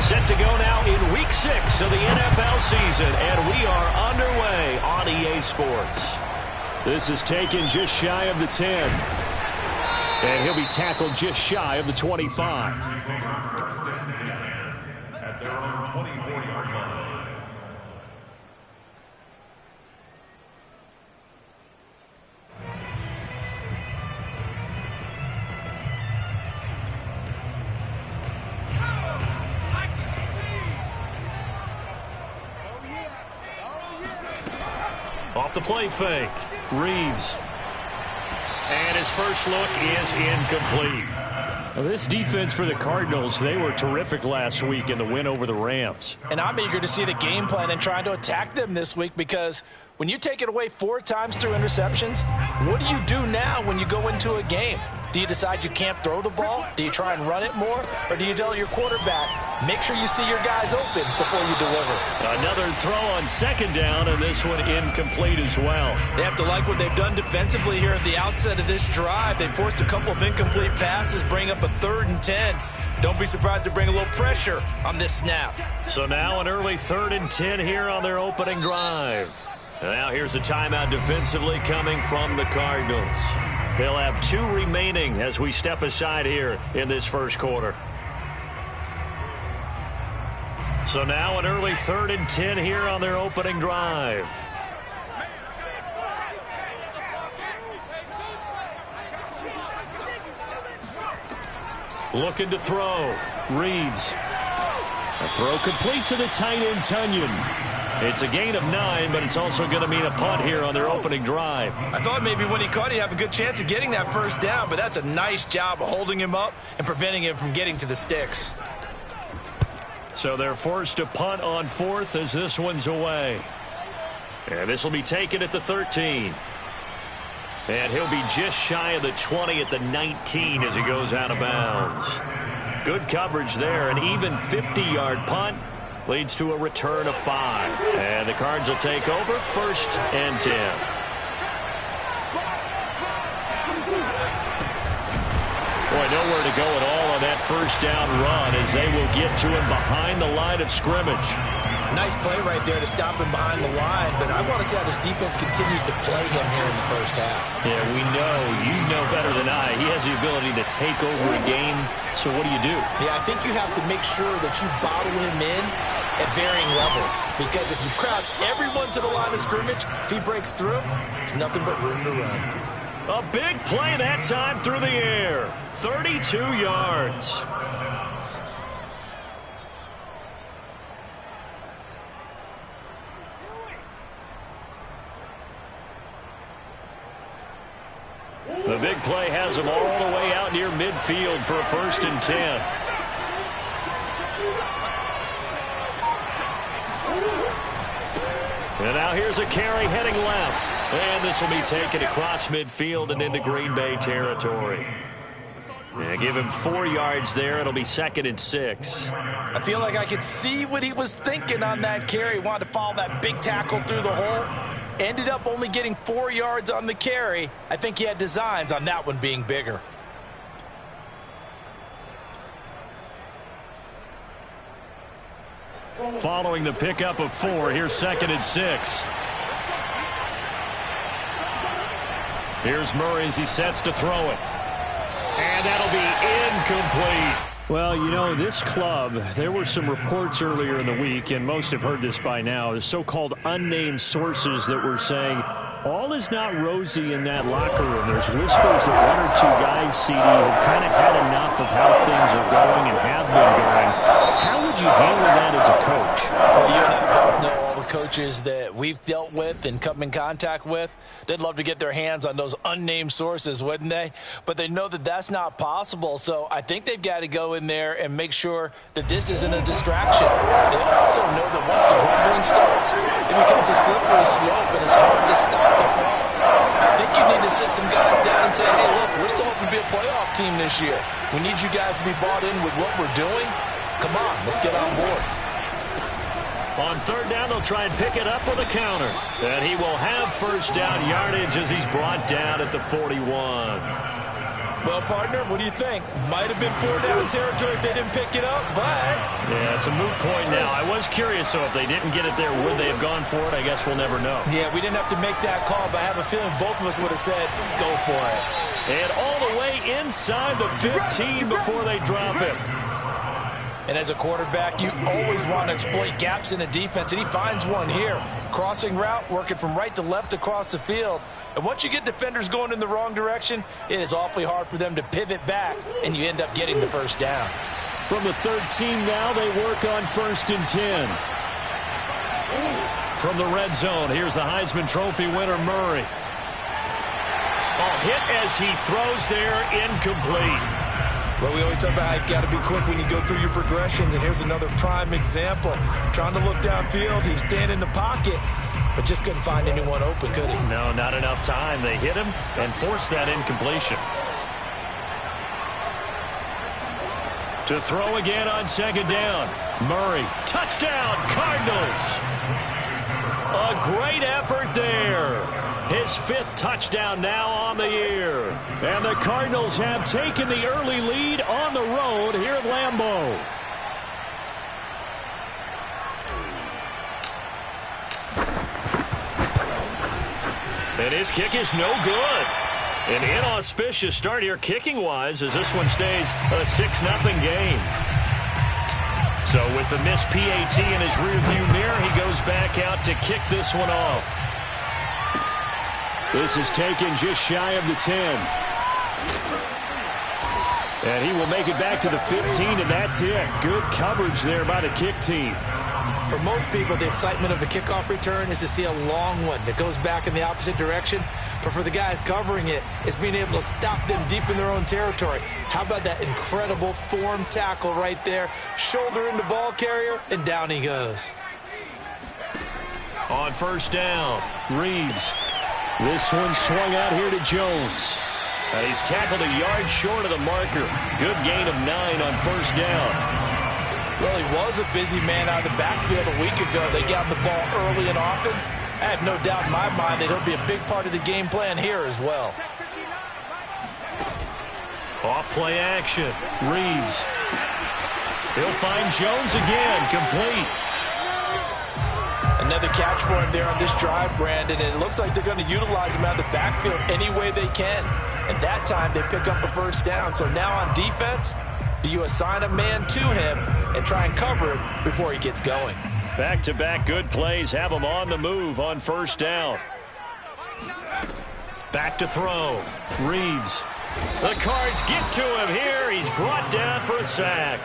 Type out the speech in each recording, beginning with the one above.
Set to go now in Week 6 of the NFL season, and we are underway on EA Sports. This is taken just shy of the 10. And he'll be tackled just shy of the 25. At their own 24-yard line. Off the play fake, Reeves. And his first look is incomplete. Well, this defense for the Cardinals, they were terrific last week in the win over the Rams. And I'm eager to see the game plan and trying to attack them this week, because when you take it away 4 times through interceptions, what do you do now when you go into a game? Do you decide you can't throw the ball? Do you try and run it more? Or do you tell your quarterback, make sure you see your guys open before you deliver? Another throw on second down, and this one incomplete as well. They have to like what they've done defensively here at the outset of this drive. They forced a couple of incomplete passes, bring up a 3rd and 10. Don't be surprised to bring a little pressure on this snap. So now an early 3rd and 10 here on their opening drive. And now here's a timeout defensively coming from the Cardinals. They'll have 2 remaining as we step aside here in this first quarter. So now an early 3rd and 10 here on their opening drive. Looking to throw. Reeves. A throw complete to the tight end, Tunyon. It's a gain of 9, but it's also going to mean a punt here on their opening drive. I thought maybe when he caught it, he'd have a good chance of getting that first down, but that's a nice job of holding him up and preventing him from getting to the sticks. So they're forced to punt on 4th as this one's away. And this will be taken at the 13. And he'll be just shy of the 20 at the 19 as he goes out of bounds. Good coverage there, an even 50-yard punt. Leads to a return of 5. And the Cards will take over 1st and 10. Boy, nowhere to go at all on that first down run as they will get to him behind the line of scrimmage. Nice play right there to stop him behind the line, but I want to see how this defense continues to play him here in the first half. Yeah, we know. You know better than I. He has the ability to take over a game, so what do you do? Yeah, I think you have to make sure that you bottle him in at varying levels, because if you crowd everyone to the line of scrimmage, if he breaks through, there's nothing but room to run. A big play that time through the air. 32 yards. The big play has him all the way out near midfield for a 1st and 10. And now here's a carry heading left. And this will be taken across midfield and into Green Bay territory. And give him 4 yards there. It'll be 2nd and 6. I feel like I could see what he was thinking on that carry. Wanted to follow that big tackle through the hole. Ended up only getting 4 yards on the carry. I think he had designs on that one being bigger. Following the pickup of 4, here's 2nd and 6. Here's Murray as he sets to throw it. And that'll be incomplete. Well, you know, this club, there were some reports earlier in the week, and most have heard this by now, the so-called unnamed sources that were saying all is not rosy in that locker room. There's whispers that 1 or 2 guys, CD, have kind of had enough of how things are going and have been going. How would you handle that as a coach? Well, you and I both know all the coaches that we've dealt with and come in contact with. They'd love to get their hands on those unnamed sources, wouldn't they? But they know that that's not possible, so I think they've got to go in there and make sure that this isn't a distraction. They also know that once the rumbling starts, it becomes a slippery slope and it's hard to stop the flow. I think you need to sit some guys down and say, hey, look, we're still hoping to be a playoff team this year. We need you guys to be bought in with what we're doing. Come on, let's get on board. On 3rd down, they'll try and pick it up with a counter. And he will have 1st down yardage as he's brought down at the 41. Well, partner, what do you think? Might have been 4-down territory if they didn't pick it up, but... Yeah, it's a moot point now. I was curious, so if they didn't get it there, would they have gone for it? I guess we'll never know. Yeah, we didn't have to make that call, but I have a feeling both of us would have said, go for it. And all the way inside the 15 before they drop it. And as a quarterback, you always want to exploit gaps in the defense, and he finds one here. Crossing route, working from right to left across the field. And once you get defenders going in the wrong direction, it is awfully hard for them to pivot back, and you end up getting the first down. From the 13 now, they work on 1st and 10. From the red zone, here's the Heisman Trophy winner, Murray. Hit as he throws there, incomplete. Well, we always talk about how you've got to be quick when you go through your progressions, and here's another prime example. Trying to look downfield, he was standing in the pocket, but just couldn't find anyone open, could he? No, not enough time. They hit him and forced that incompletion. To throw again on 2nd down. Murray, touchdown, Cardinals. A great effort there. His 5th touchdown now on the year. And the Cardinals have taken the early lead on the road here at Lambeau. And his kick is no good. An inauspicious start here kicking-wise as this one stays a 6-0 game. So with the missed PAT in his rearview mirror, he goes back out to kick this one off. This is taken just shy of the 10. And he will make it back to the 15, and that's it. Good coverage there by the kick team. For most people, the excitement of a kickoff return is to see a long one that goes back in the opposite direction. But for the guys covering it, it's being able to stop them deep in their own territory. How about that incredible form tackle right there? Shoulder in the ball carrier, and down he goes. On 1st down, Reeves. This one swung out here to Jones. And he's tackled a yard short of the marker. Good gain of 9 on 1st down. Well, he was a busy man out of the backfield a week ago. They got the ball early and often. I have no doubt in my mind that he'll be a big part of the game plan here as well. Off play action. Reeves. He'll find Jones again. Complete. Another catch for him there on this drive, Brandon, and it looks like they're going to utilize him out of the backfield any way they can. And that time they pick up a 1st down. So now on defense, do you assign a man to him and try and cover him before he gets going? Back-to-back good plays have him on the move on 1st down. Back to throw. Reeves. The Cards get to him here. He's brought down for a sack.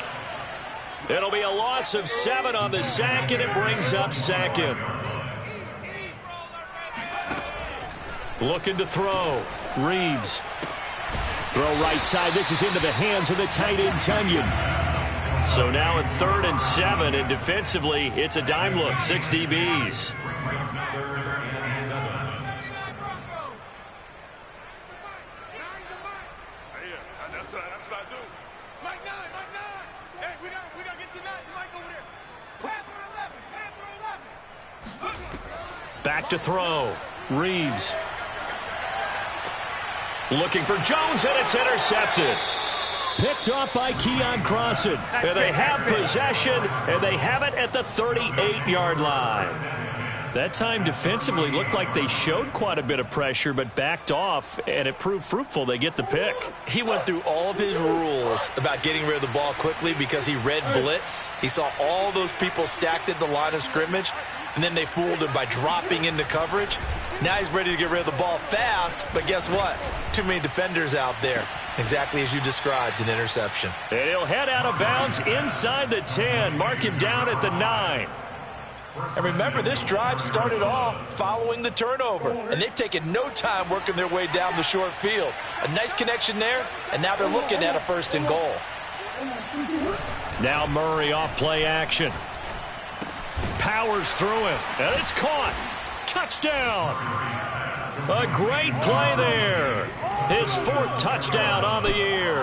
It'll be a loss of 7 on the sack, and it brings up 2nd. Looking to throw. Reeves. Throw right side. This is into the hands of the tight end, Tunyon. So now at 3rd and 7, and defensively, it's a dime look. 6 DBs. Back to throw. Reeves. Looking for Jones, and it's intercepted. Picked off by Keon Crossan. And they have possession, and they have it at the 38-yard line. That time defensively looked like they showed quite a bit of pressure, but backed off, and it proved fruitful. They get the pick. He went through all of his rules about getting rid of the ball quickly because he read blitz. He saw all those people stacked at the line of scrimmage, and then they fooled him by dropping into coverage. Now he's ready to get rid of the ball fast, but guess what? Too many defenders out there. Exactly as you described, an interception. And he'll head out of bounds inside the 10. Mark him down at the 9. And remember, this drive started off following the turnover, and they've taken no time working their way down the short field. A nice connection there, and now they're looking at a 1st and goal. Now Murray off play action. Powers through him, and it's caught. Touchdown. A great play there. His 4th touchdown on the year.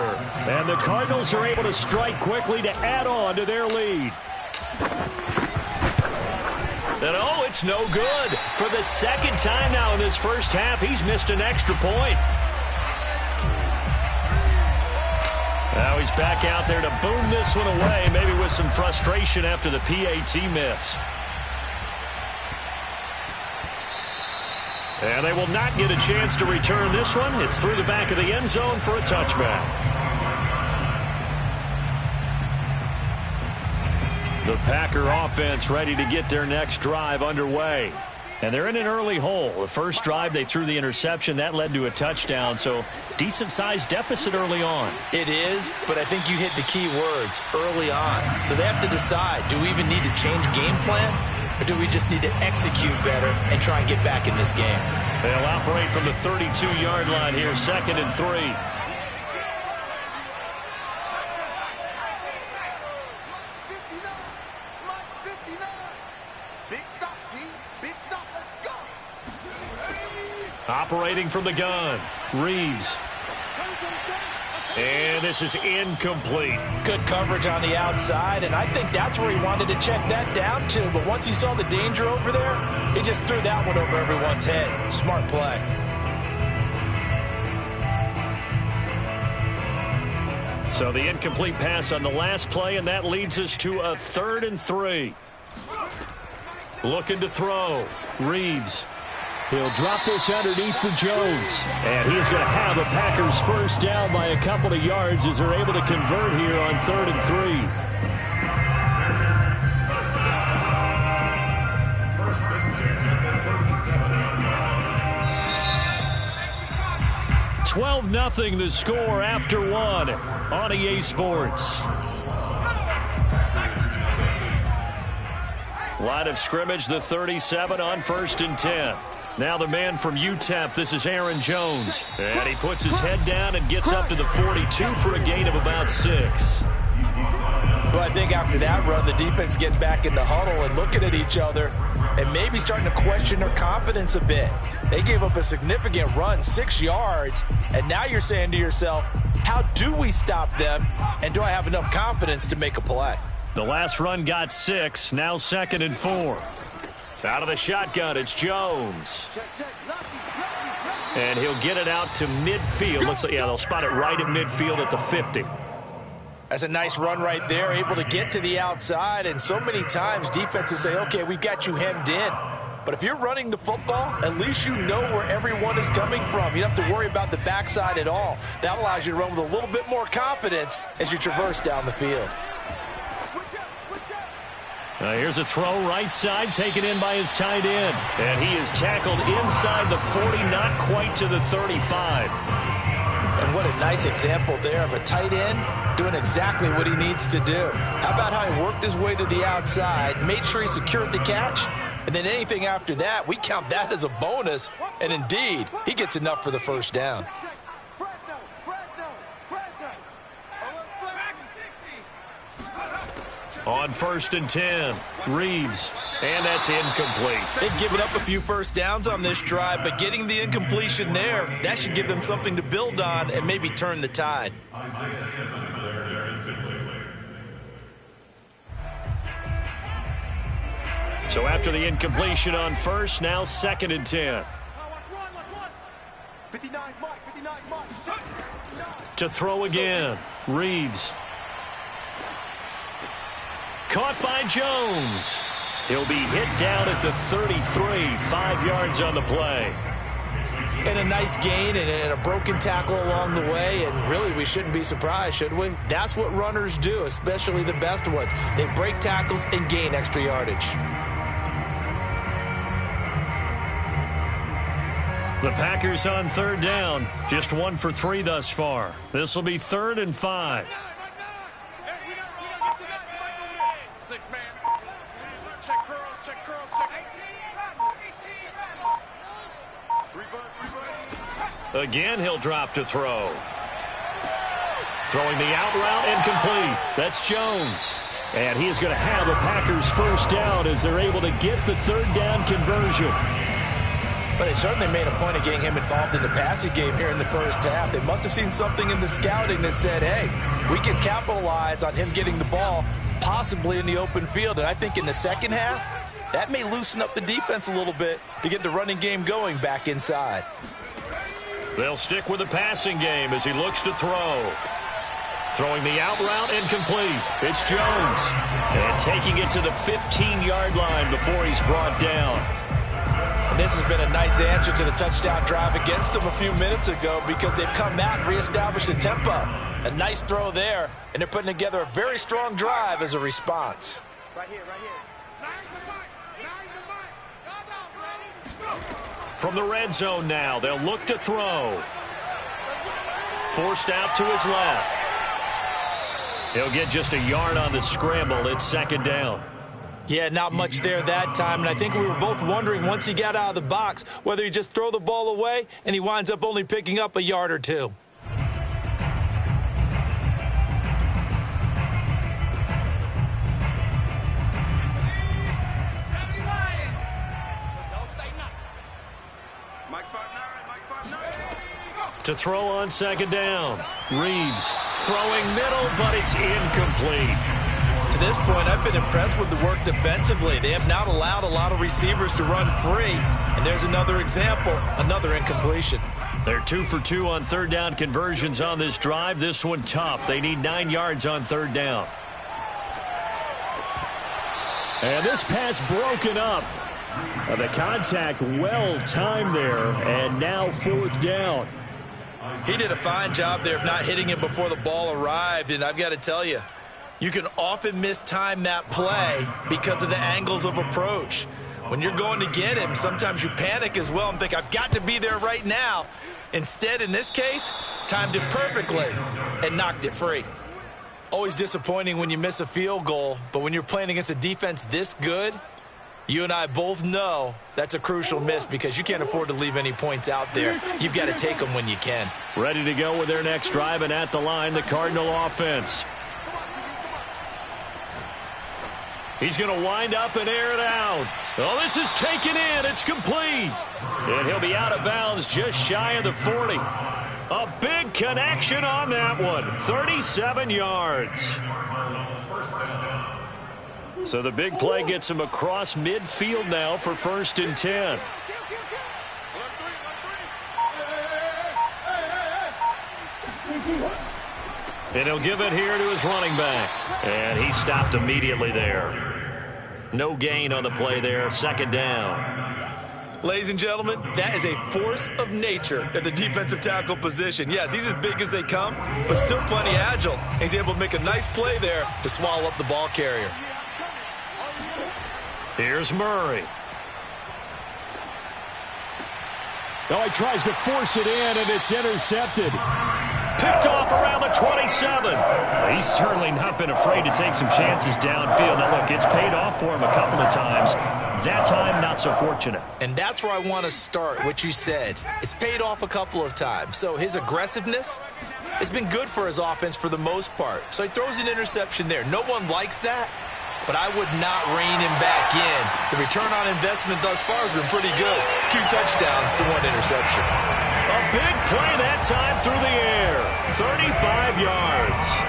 And the Cardinals are able to strike quickly to add on to their lead. And oh, it's no good. For the 2nd time now in this first half, he's missed an extra point. Now he's back out there to boom this one away, maybe with some frustration after the PAT miss. And they will not get a chance to return this one. It's through the back of the end zone for a touchback. The Packer offense ready to get their next drive underway. And they're in an early hole. The first drive, they threw the interception. That led to a touchdown, so decent-sized deficit early on. It is, but I think you hit the key words, early on. So they have to decide, do we even need to change game plan, or do we just need to execute better and try and get back in this game? They'll operate from the 32-yard line here, 2nd and 3. Operating from the gun, Reeves. And this is incomplete. Good coverage on the outside, and I think that's where he wanted to check that down to. But once he saw the danger over there, he just threw that one over everyone's head. Smart play. So the incomplete pass on the last play, and that leads us to a 3rd and 3. Looking to throw, Reeves. He'll drop this underneath for Jones. And he is going to have a Packers first down by a couple of yards as they're able to convert here on 3rd and 3. First and 10 at the 37. 12-0 the score after one on EA Sports. Line of scrimmage, the 37 on 1st and 10. Now the man from UTEP, this is Aaron Jones. And he puts his head down and gets up to the 42 for a gain of about 6. Well, I think after that run, the defense getting back in the huddle and looking at each other and maybe starting to question their confidence a bit. They gave up a significant run, 6 yards, and now you're saying to yourself, how do we stop them, and do I have enough confidence to make a play? The last run got 6, now 2nd and 4. Out of the shotgun, it's Jones. And he'll get it out to midfield. Looks like, yeah, they'll spot it right at midfield at the 50. That's a nice run right there, able to get to the outside. And so many times defenses say, okay, we've got you hemmed in. But if you're running the football, at least you know where everyone is coming from. You don't have to worry about the backside at all. That allows you to run with a little bit more confidence as you traverse down the field. Here's a throw right side, taken in by his tight end. And he is tackled inside the 40, not quite to the 35. And what a nice example there of a tight end doing exactly what he needs to do. How about how he worked his way to the outside, made sure he secured the catch, and then anything after that, we count that as a bonus. And indeed, he gets enough for the first down. On 1st and 10, Reeves, and that's incomplete. They've given up a few first downs on this drive, but getting the incompletion there, that should give them something to build on and maybe turn the tide. So after the incompletion on 1st, now 2nd and 10. To throw again, Reeves. Caught by Jones. He'll be hit down at the 33, 5 yards on the play. And a nice gain and a broken tackle along the way, and really we shouldn't be surprised, should we? That's what runners do, especially the best ones. They break tackles and gain extra yardage. The Packers on 3rd down, just 1 for 3 thus far. This will be 3rd and 5. 6-man. Check curls, check curls, check. 3 Again, he'll drop to throw. Throwing the out route and complete. That's Jones. And he is going to have a Packers first down as they're able to get the 3rd down conversion. But they certainly made a point of getting him involved in the passing game here in the first half. They must have seen something in the scouting that said, hey, we can capitalize on him getting the ball possibly in the open field. And I think in the second half, that may loosen up the defense a little bit to get the running game going back inside. They'll stick with the passing game as he looks to throw. Throwing the out route and complete. It's Jones. And taking it to the 15-yard line before he's brought down. And this has been a nice answer to the touchdown drive against them a few minutes ago because they've come out and reestablished the tempo. A nice throw there, and they're putting together a very strong drive as a response. Right here, right here. From the red zone now, they'll look to throw. Forced out to his left. He'll get just a yard on the scramble. It's second down. Yeah, not much there that time, and I think we were both wondering once he got out of the box whether he just throw the ball away and he winds up only picking up a yard or two. To throw on second down. Reeves throwing middle, but it's incomplete. To this point, I've been impressed with the work defensively. They have not allowed a lot of receivers to run free. And there's another example, another incompletion. They're 2 for 2 on third down conversions on this drive. This one tough. They need 9 yards on third down. And this pass broken up. The contact well timed there, and now fourth down. He did a fine job there of not hitting him before the ball arrived, and I've got to tell you, you can often mistime that play because of the angles of approach. When you're going to get him, sometimes you panic as well and think, I've got to be there right now. Instead, in this case, timed it perfectly and knocked it free. Always disappointing when you miss a field goal, but when you're playing against a defense this good, you and I both know that's a crucial miss because you can't afford to leave any points out there. You've got to take them when you can. Ready to go with their next drive, and at the line, the Cardinal offense. He's going to wind up and air it out. Oh, this is taken in. It's complete. And he'll be out of bounds just shy of the 40. A big connection on that one. 37 yards. So the big play gets him across midfield now for 1st and 10. And he'll give it here to his running back. And he stopped immediately there. No gain on the play there. 2nd down. Ladies and gentlemen, that is a force of nature at the defensive tackle position. Yes, he's as big as they come, but still plenty agile. He's able to make a nice play there to swallow up the ball carrier. Here's Murray. Now he tries to force it in, and it's intercepted. Picked off around the 27. He's certainly not been afraid to take some chances downfield. Now, look, it's paid off for him a couple of times. That time, not so fortunate. And that's where I want to start, what you said. It's paid off a couple of times. So his aggressiveness has been good for his offense for the most part. So he throws an interception there. No one likes that, but I would not rein him back in. The return on investment thus far has been pretty good. 2 touchdowns to 1 interception. A big play that time through the air. 35 yards.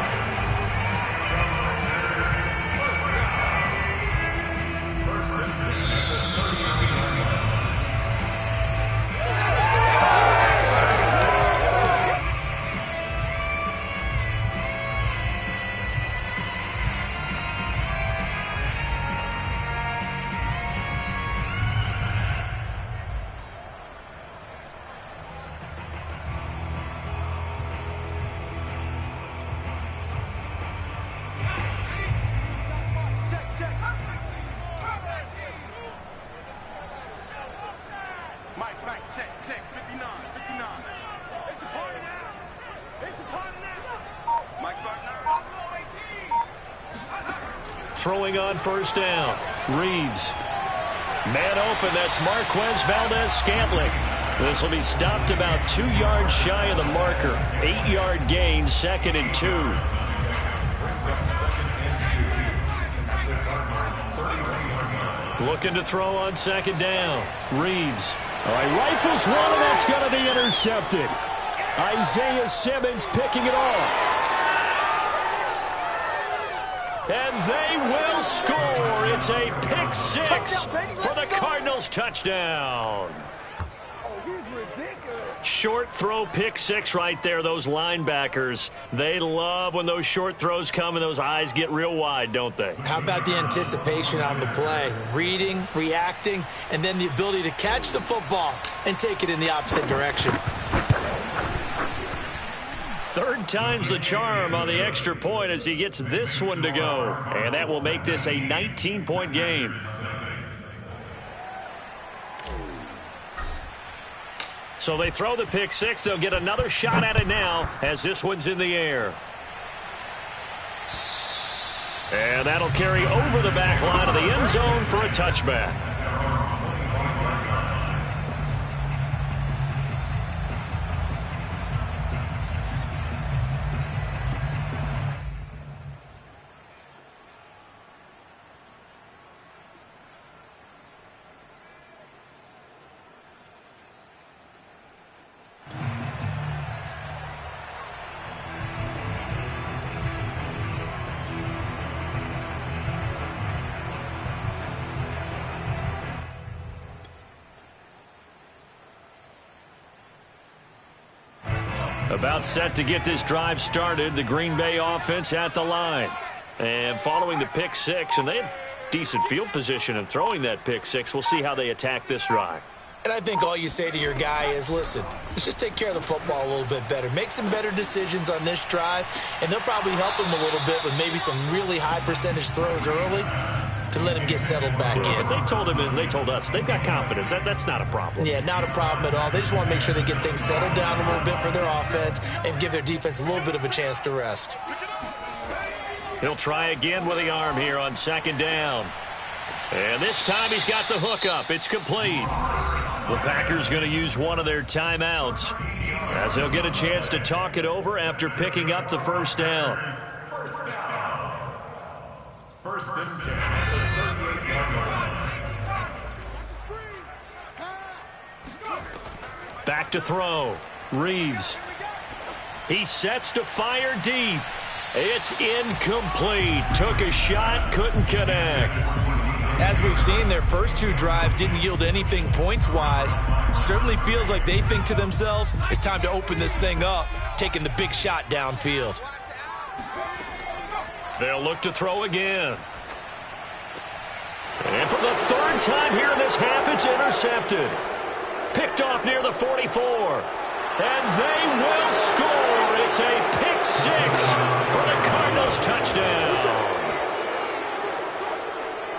Throwing on 1st down. Reeves. Man open, that's Marquez Valdez-Scantling. This will be stopped about 2 yards shy of the marker. 8-yard gain, 2nd and 2. Looking to throw on 2nd down. Reeves. All right, rifles one, and that's going to be intercepted. Isaiah Simmons picking it off. And they will score. It's a pick 6 for the Cardinals touchdown. short throw pick six right there. Those linebackers, they love when those short throws come and those eyes get real wide, don't they? How about the anticipation on the play? Reading, reacting, and then the ability to catch the football and take it in the opposite direction. Third time's the charm on the extra point as he gets this one to go. And that will make this a 19-point game. So they throw the pick six. They'll get another shot at it now as this one's in the air. And that'll carry over the back line of the end zone for a touchback. About set to get this drive started, the Green Bay offense at the line. And following the pick six, and they had decent field position in throwing that pick six. We'll see how they attack this drive. And I think all you say to your guy is, listen, let's just take care of the football a little bit better. Make some better decisions on this drive, and they'll probably help him a little bit with maybe some really high percentage throws early to let him get settled back in. They told him and they told us they've got confidence. That's not a problem. Yeah, not a problem at all. They just want to make sure they get things settled down a little bit for their offense and give their defense a little bit of a chance to rest. He'll try again with the arm here on second down. And this time he's got the hook up. It's complete. The Packers going to use one of their timeouts as they'll get a chance to talk it over after picking up the first down. First and 10. Back to throw. Reeves. He sets to fire deep. It's incomplete. Took a shot, couldn't connect. As we've seen, their first two drives didn't yield anything points-wise. Certainly feels like they think to themselves, it's time to open this thing up, taking the big shot downfield. They'll look to throw again. And for the third time here in this half, it's intercepted. Picked off near the 44. And they will score. It's a pick six for the Cardinals touchdown.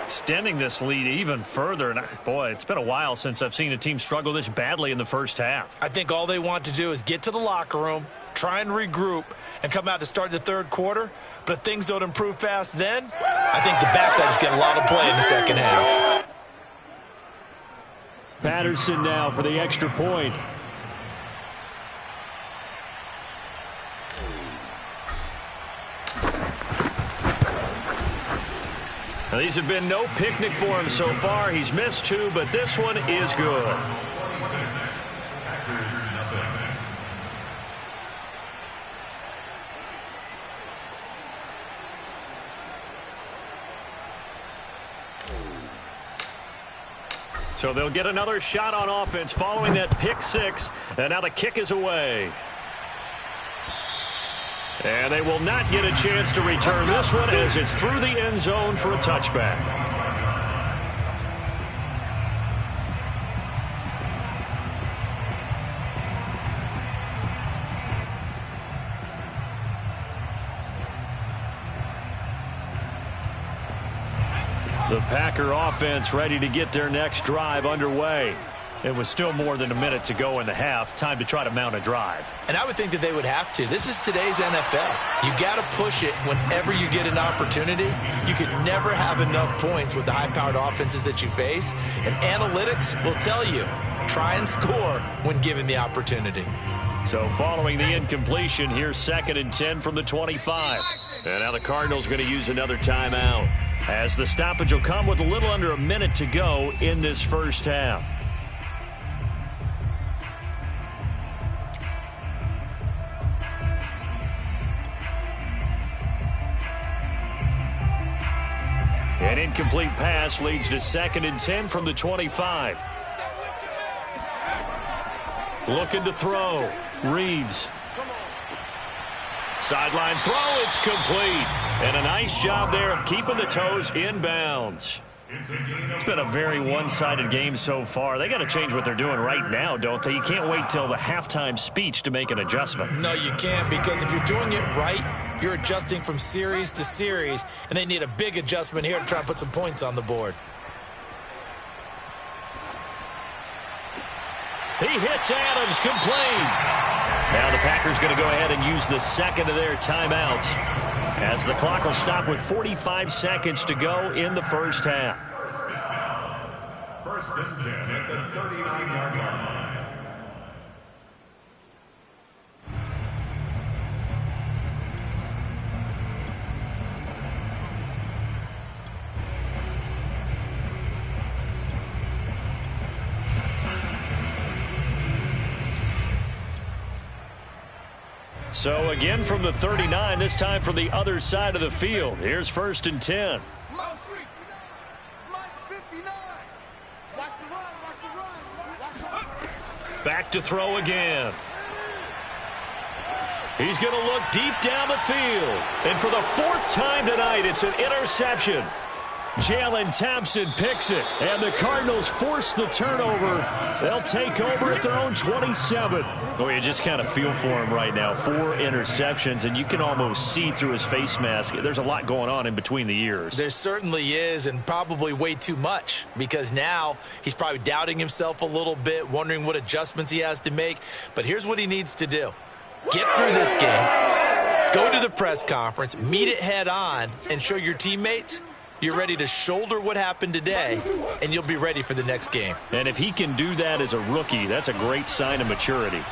Extending this lead even further. And boy, it's been a while since I've seen a team struggle this badly in the first half. I think all they want to do is get to the locker room, try and regroup, and come out to start the third quarter. But if things don't improve fast then, I think the backups get a lot of play in the second half. Patterson now for the extra point. Now, these have been no picnic for him so far. He's missed two, but this one is good. So they'll get another shot on offense following that pick six, and now the kick is away. And they will not get a chance to return this one as it's through the end zone for a touchback. The Packer offense ready to get their next drive underway. It was still more than a minute to go in the half. Time to try to mount a drive. And I would think that they would have to. This is today's NFL. You got to push it whenever you get an opportunity. You could never have enough points with the high-powered offenses that you face. And analytics will tell you, try and score when given the opportunity. So following the incompletion, here's 2nd and 10 from the 25. And now the Cardinals are going to use another timeout, as the stoppage will come with a little under a minute to go in this first half. An incomplete pass leads to 2nd and 10 from the 25. Looking to throw. Reeves. Sideline throw, it's complete. And a nice job there of keeping the toes in bounds. It's been a very one-sided game so far. They got to change what they're doing right now, don't they? You can't wait till the halftime speech to make an adjustment. No, you can't, because if you're doing it right, you're adjusting from series to series, and they need a big adjustment here to try and put some points on the board. He hits Adams, complete. Now the Packers going to go ahead and use the second of their timeouts as the clock will stop with 45 seconds to go in the first half. First and 10 at the 39-yard line. So again from the 39, this time from the other side of the field. Here's first and 10. Back to throw again. He's going to look deep down the field. And for the fourth time tonight, it's an interception. Jalen Thompson picks it, and the Cardinals force the turnover. They'll take over at their own 27. Oh, you just kind of feel for him right now. 4 interceptions, and you can almost see through his face mask. There's a lot going on in between the ears. There certainly is, and probably way too much, because now he's probably doubting himself a little bit, wondering what adjustments he has to make. But here's what he needs to do. Get through this game, go to the press conference, meet it head on, and show your teammates you're ready to shoulder what happened today, and you'll be ready for the next game. And if he can do that as a rookie, that's a great sign of maturity.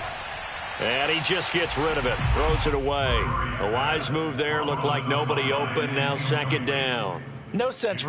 And he just gets rid of it, throws it away. A wise move there, looked like nobody open, now second down. No sense.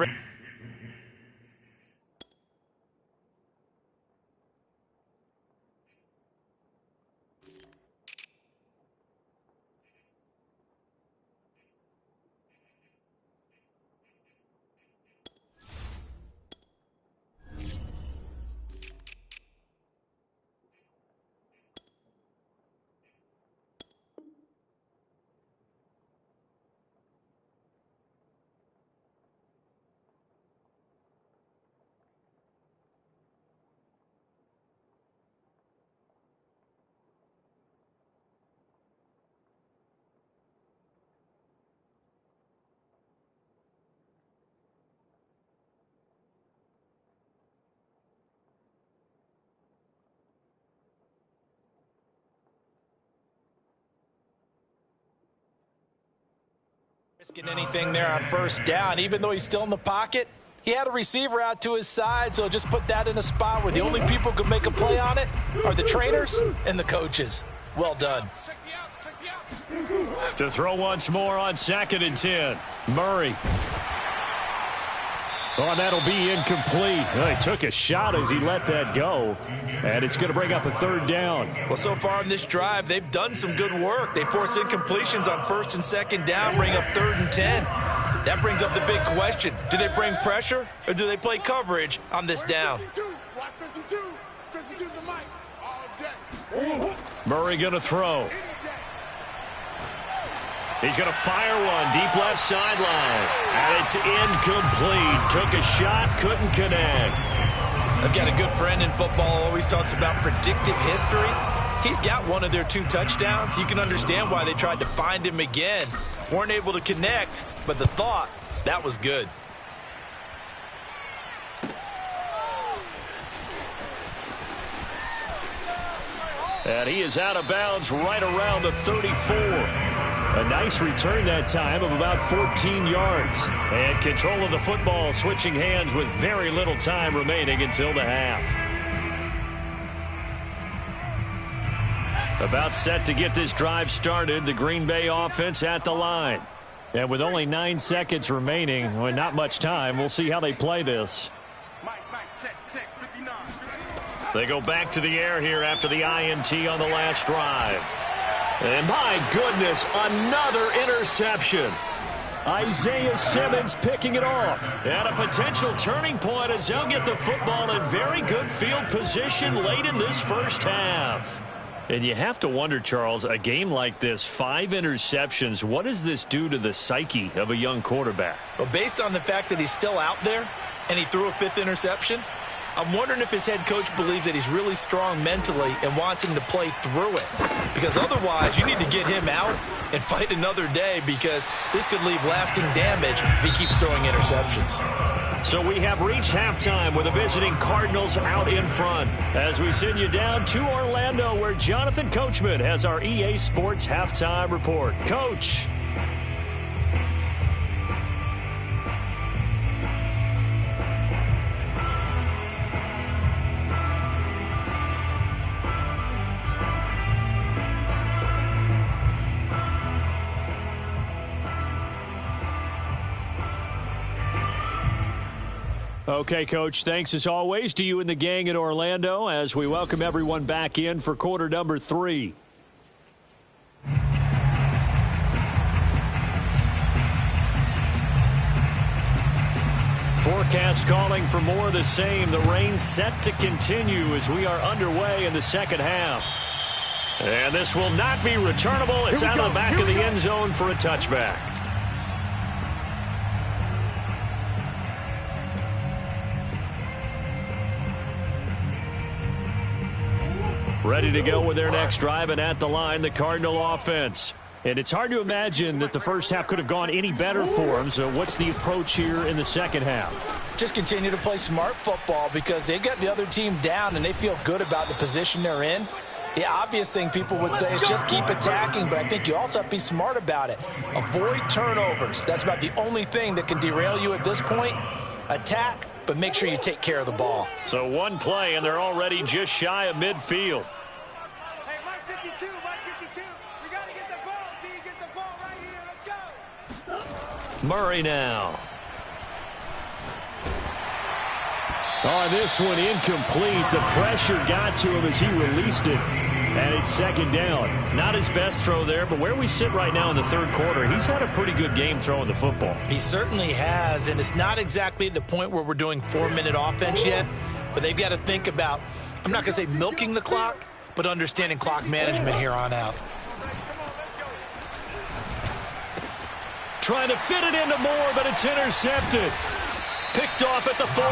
Risking anything there on first down, even though he's still in the pocket. He had a receiver out to his side, so just put that in a spot where the only people who can make a play on it are the trainers and the coaches. Well done. To throw once more on second and 10. Murray. Oh, and that'll be incomplete. Well, he took a shot as he let that go. And it's going to bring up a third down. Well, so far in this drive, they've done some good work. They force incompletions on first and second down, bring up third and 10. That brings up the big question. Do they bring pressure or do they play coverage on this down? Murray going to throw. He's going to fire one deep left sideline. And it's incomplete. Took a shot, couldn't connect. I've got a good friend in football, always talks about predictive history. He's got one of their 2 touchdowns. You can understand why they tried to find him again. Weren't able to connect, but the thought, that was good. And he is out of bounds right around the 34. A nice return that time of about 14 yards. And control of the football switching hands with very little time remaining until the half. About set to get this drive started, the Green Bay offense at the line. And with only 9 seconds remaining, well, not much time, we'll see how they play this. They go back to the air here after the INT on the last drive. And my goodness, another interception. Isaiah Simmons picking it off. And a potential turning point as they'll get the football in very good field position late in this first half. And you have to wonder, Charles, a game like this, 5 interceptions, what does this do to the psyche of a young quarterback? Well, based on the fact that he's still out there and he threw a 5th interception, I'm wondering if his head coach believes that he's really strong mentally and wants him to play through it. Because otherwise, you need to get him out and fight another day, because this could leave lasting damage if he keeps throwing interceptions. So we have reached halftime with the visiting Cardinals out in front as we send you down to Orlando, where Jonathan Coachman has our EA Sports halftime report. Coach. Okay, Coach, thanks as always to you and the gang in Orlando as we welcome everyone back in for quarter number 3. Forecast calling for more of the same. The rain set to continue as we are underway in the second half. And this will not be returnable. It's out of the back of the end zone for a touchback. Ready to go with their next drive, and at the line, the Cardinal offense. And it's hard to imagine that the first half could have gone any better for them. So what's the approach here in the second half? Just continue to play smart football, because they got the other team down and they feel good about the position they're in. The obvious thing people would say is just keep attacking, but I think you also have to be smart about it. Avoid turnovers. That's about the only thing that can derail you at this point. Attack, but make sure you take care of the ball. So one play, and they're already just shy of midfield. Hey, Mike 52, Mike 52. We got to get the ball. D, get the ball right here. Let's go. Murray now. On this one, incomplete. The pressure got to him as he released it. And it's second down. Not his best throw there, but where we sit right now in the third quarter, he's had a pretty good game throwing the football. He certainly has, and it's not exactly at the point where we're doing 4-minute offense yet, but they've got to think about, I'm not going to say milking the clock, but understanding clock management here on out. Trying to fit it into Moore, but it's intercepted. Picked off at the 40.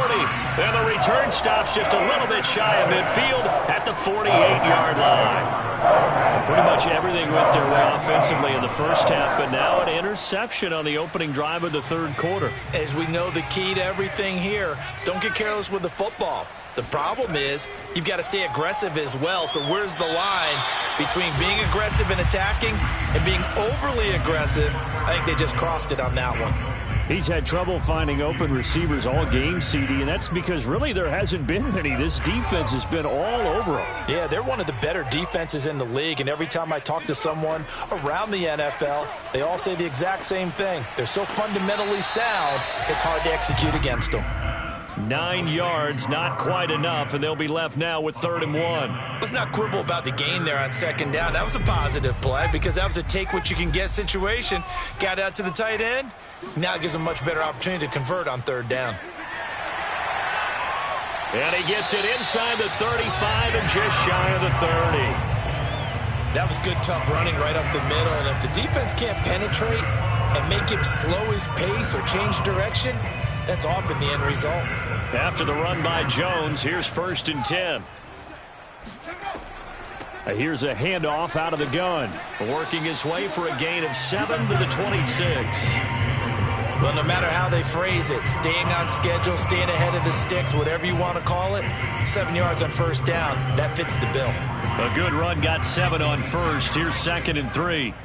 And the return stops just a little bit shy of midfield at the 48-yard line. Pretty much everything went their way offensively in the first half, but now an interception on the opening drive of the third quarter. As we know, the key to everything here, don't get careless with the football. The problem is you've got to stay aggressive as well. So where's the line between being aggressive and attacking and being overly aggressive? I think they just crossed it on that one. He's had trouble finding open receivers all game, CD, and that's because really there hasn't been many. This defense has been all over him. Yeah, they're one of the better defenses in the league, and every time I talk to someone around the NFL, they all say the exact same thing. They're so fundamentally sound, it's hard to execute against them. 9 yards, not quite enough, and they'll be left now with 3rd and 1. Let's not quibble about the gain there on second down. That was a positive play because that was a take-what-you-can-get situation. Got out to the tight end. Now it gives them a much better opportunity to convert on 3rd down. And he gets it inside the 35 and just shy of the 30. That was good, tough running right up the middle. And if the defense can't penetrate and make him slow his pace or change direction, that's often the end result. After the run by Jones, here's 1st and 10. Here's a handoff out of the gun. Working his way for a gain of 7 to the 26. Well, no matter how they phrase it, staying on schedule, staying ahead of the sticks, whatever you want to call it, 7 yards on 1st down, that fits the bill. A good run got 7 on 1st. Here's 2nd and 3.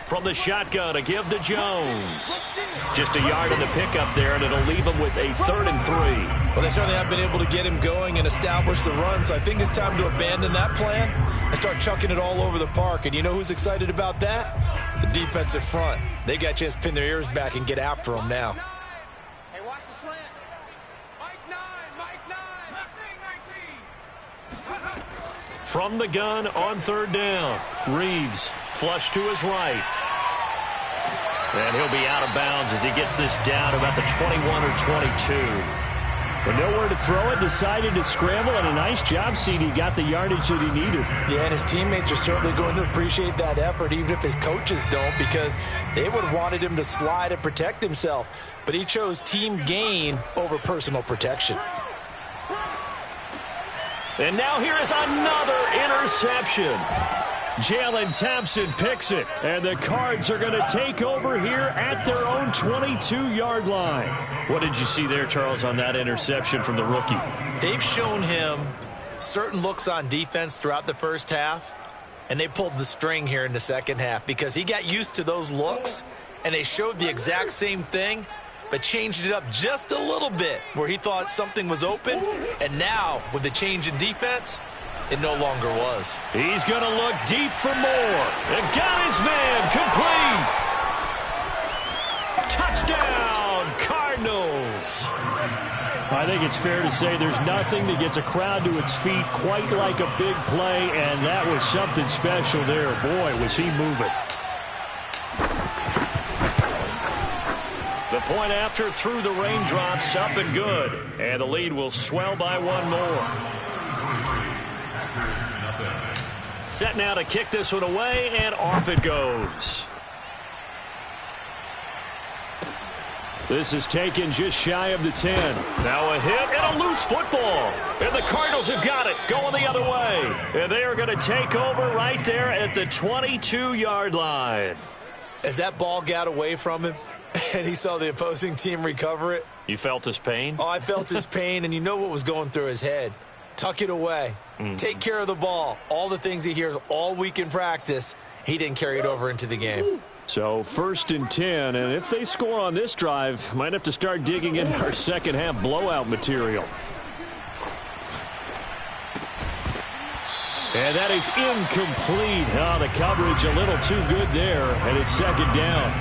From the shotgun, a give to Jones. Just a yard in the pickup there, and it'll leave him with a 3rd and 3. Well, they certainly have been able to get him going and establish the run, so I think it's time to abandon that plan and start chucking it all over the park. And you know who's excited about that? The defensive front. They got a chance to pin their ears back and get after him now. Hey, watch the slant. Mike 9, Mike 9. From the gun on 3rd down, Reeves Flush to his right. And he'll be out of bounds as he gets this down about the 21 or 22. But nowhere to throw it, decided to scramble, and a nice job, CD. Got the yardage that he needed. Yeah, and his teammates are certainly going to appreciate that effort, even if his coaches don't, because they would have wanted him to slide and protect himself. But he chose team gain over personal protection. And now here is another interception. Jalen Thompson picks it, and the Cards are going to take over here at their own 22-yard line. What did you see there, Charles, on that interception from the rookie? They've shown him certain looks on defense throughout the first half, and they pulled the string here in the second half because he got used to those looks, and they showed the exact same thing, but changed it up just a little bit where he thought something was open, and now with the change in defense, it no longer was. He's going to look deep for more. And got his man complete. Touchdown, Cardinals. I think it's fair to say there's nothing that gets a crowd to its feet quite like a big play, and that was something special there. Boy, was he moving. The point after through the raindrops, up and good. And the lead will swell by one more. Set now to kick this one away, and off it goes. This is taken just shy of the 10. Now a hit and a loose football. And the Cardinals have got it, going the other way. And they are going to take over right there at the 22-yard line. As that ball got away from him, and he saw the opposing team recover it. You felt his pain? Oh, I felt his pain, and you know what was going through his head. Tuck it away. Take care of the ball. All the things he hears all week in practice, he didn't carry it over into the game. So 1st and 10, and if they score on this drive, might have to start digging in our second half blowout material. And that is incomplete. Oh, the coverage a little too good there, and it's 2nd down.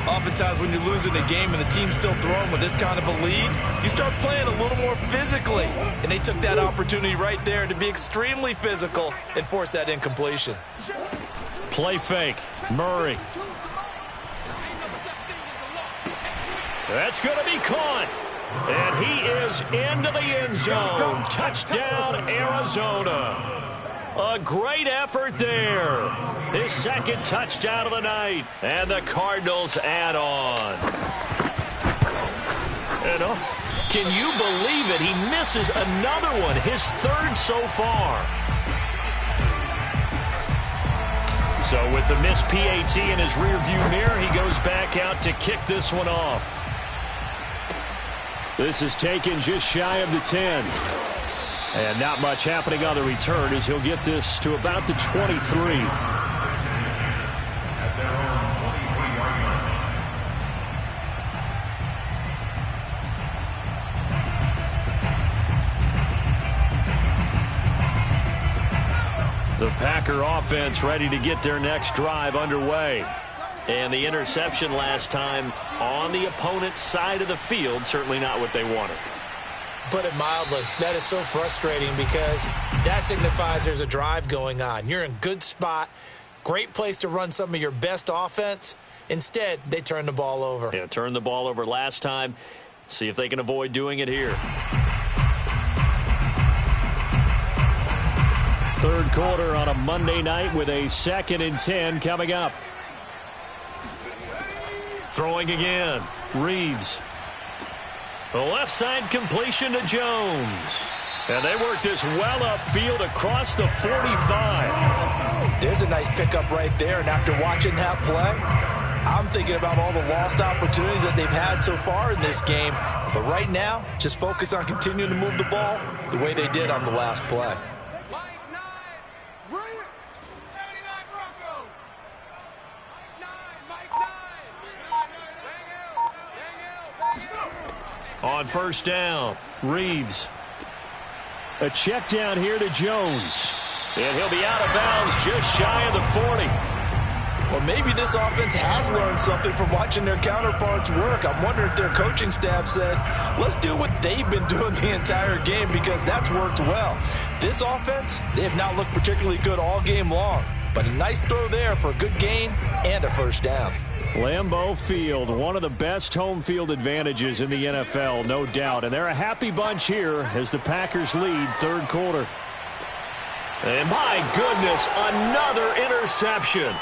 Oftentimes when you're losing the game and the team's still throwing with this kind of a lead, you start playing a little more physically. And they took that opportunity right there to be extremely physical and force that incompletion. Play fake. Murray. That's going to be caught. And he is into the end zone. Touchdown, Arizona. A great effort there. His 2nd touchdown of the night. And the Cardinals add on. And can you believe it? He misses another one. His 3rd so far. So with the missed PAT in his rearview mirror, he goes back out to kick this one off. This is taken just shy of the 10. And not much happening on the return as he'll get this to about the 23. The Packer offense ready to get their next drive underway. And the interception last time on the opponent's side of the field, certainly not what they wanted. Put it mildly, that is so frustrating because that signifies there's a drive going on. You're in a good spot, great place to run some of your best offense. Instead, they turn the ball over. Yeah, turned the ball over last time. See if they can avoid doing it here. 3rd quarter on a Monday night with a 2nd and 10 coming up. Throwing again. Reeves. The left side completion to Jones. And they work this well upfield across the 45. There's a nice pickup right there. And after watching that play, I'm thinking about all the lost opportunities that they've had so far in this game. But right now, just focus on continuing to move the ball the way they did on the last play. On 1st down, Reeves. A check down here to Jones. And he'll be out of bounds just shy of the 40. Well, maybe this offense has learned something from watching their counterparts work. I'm wondering if their coaching staff said, let's do what they've been doing the entire game because that's worked well. This offense, they have not looked particularly good all game long. But a nice throw there for a good gain and a first down. Lambeau Field, one of the best home field advantages in the NFL, no doubt. And they're a happy bunch here as the Packers lead third quarter. And my goodness, another interception.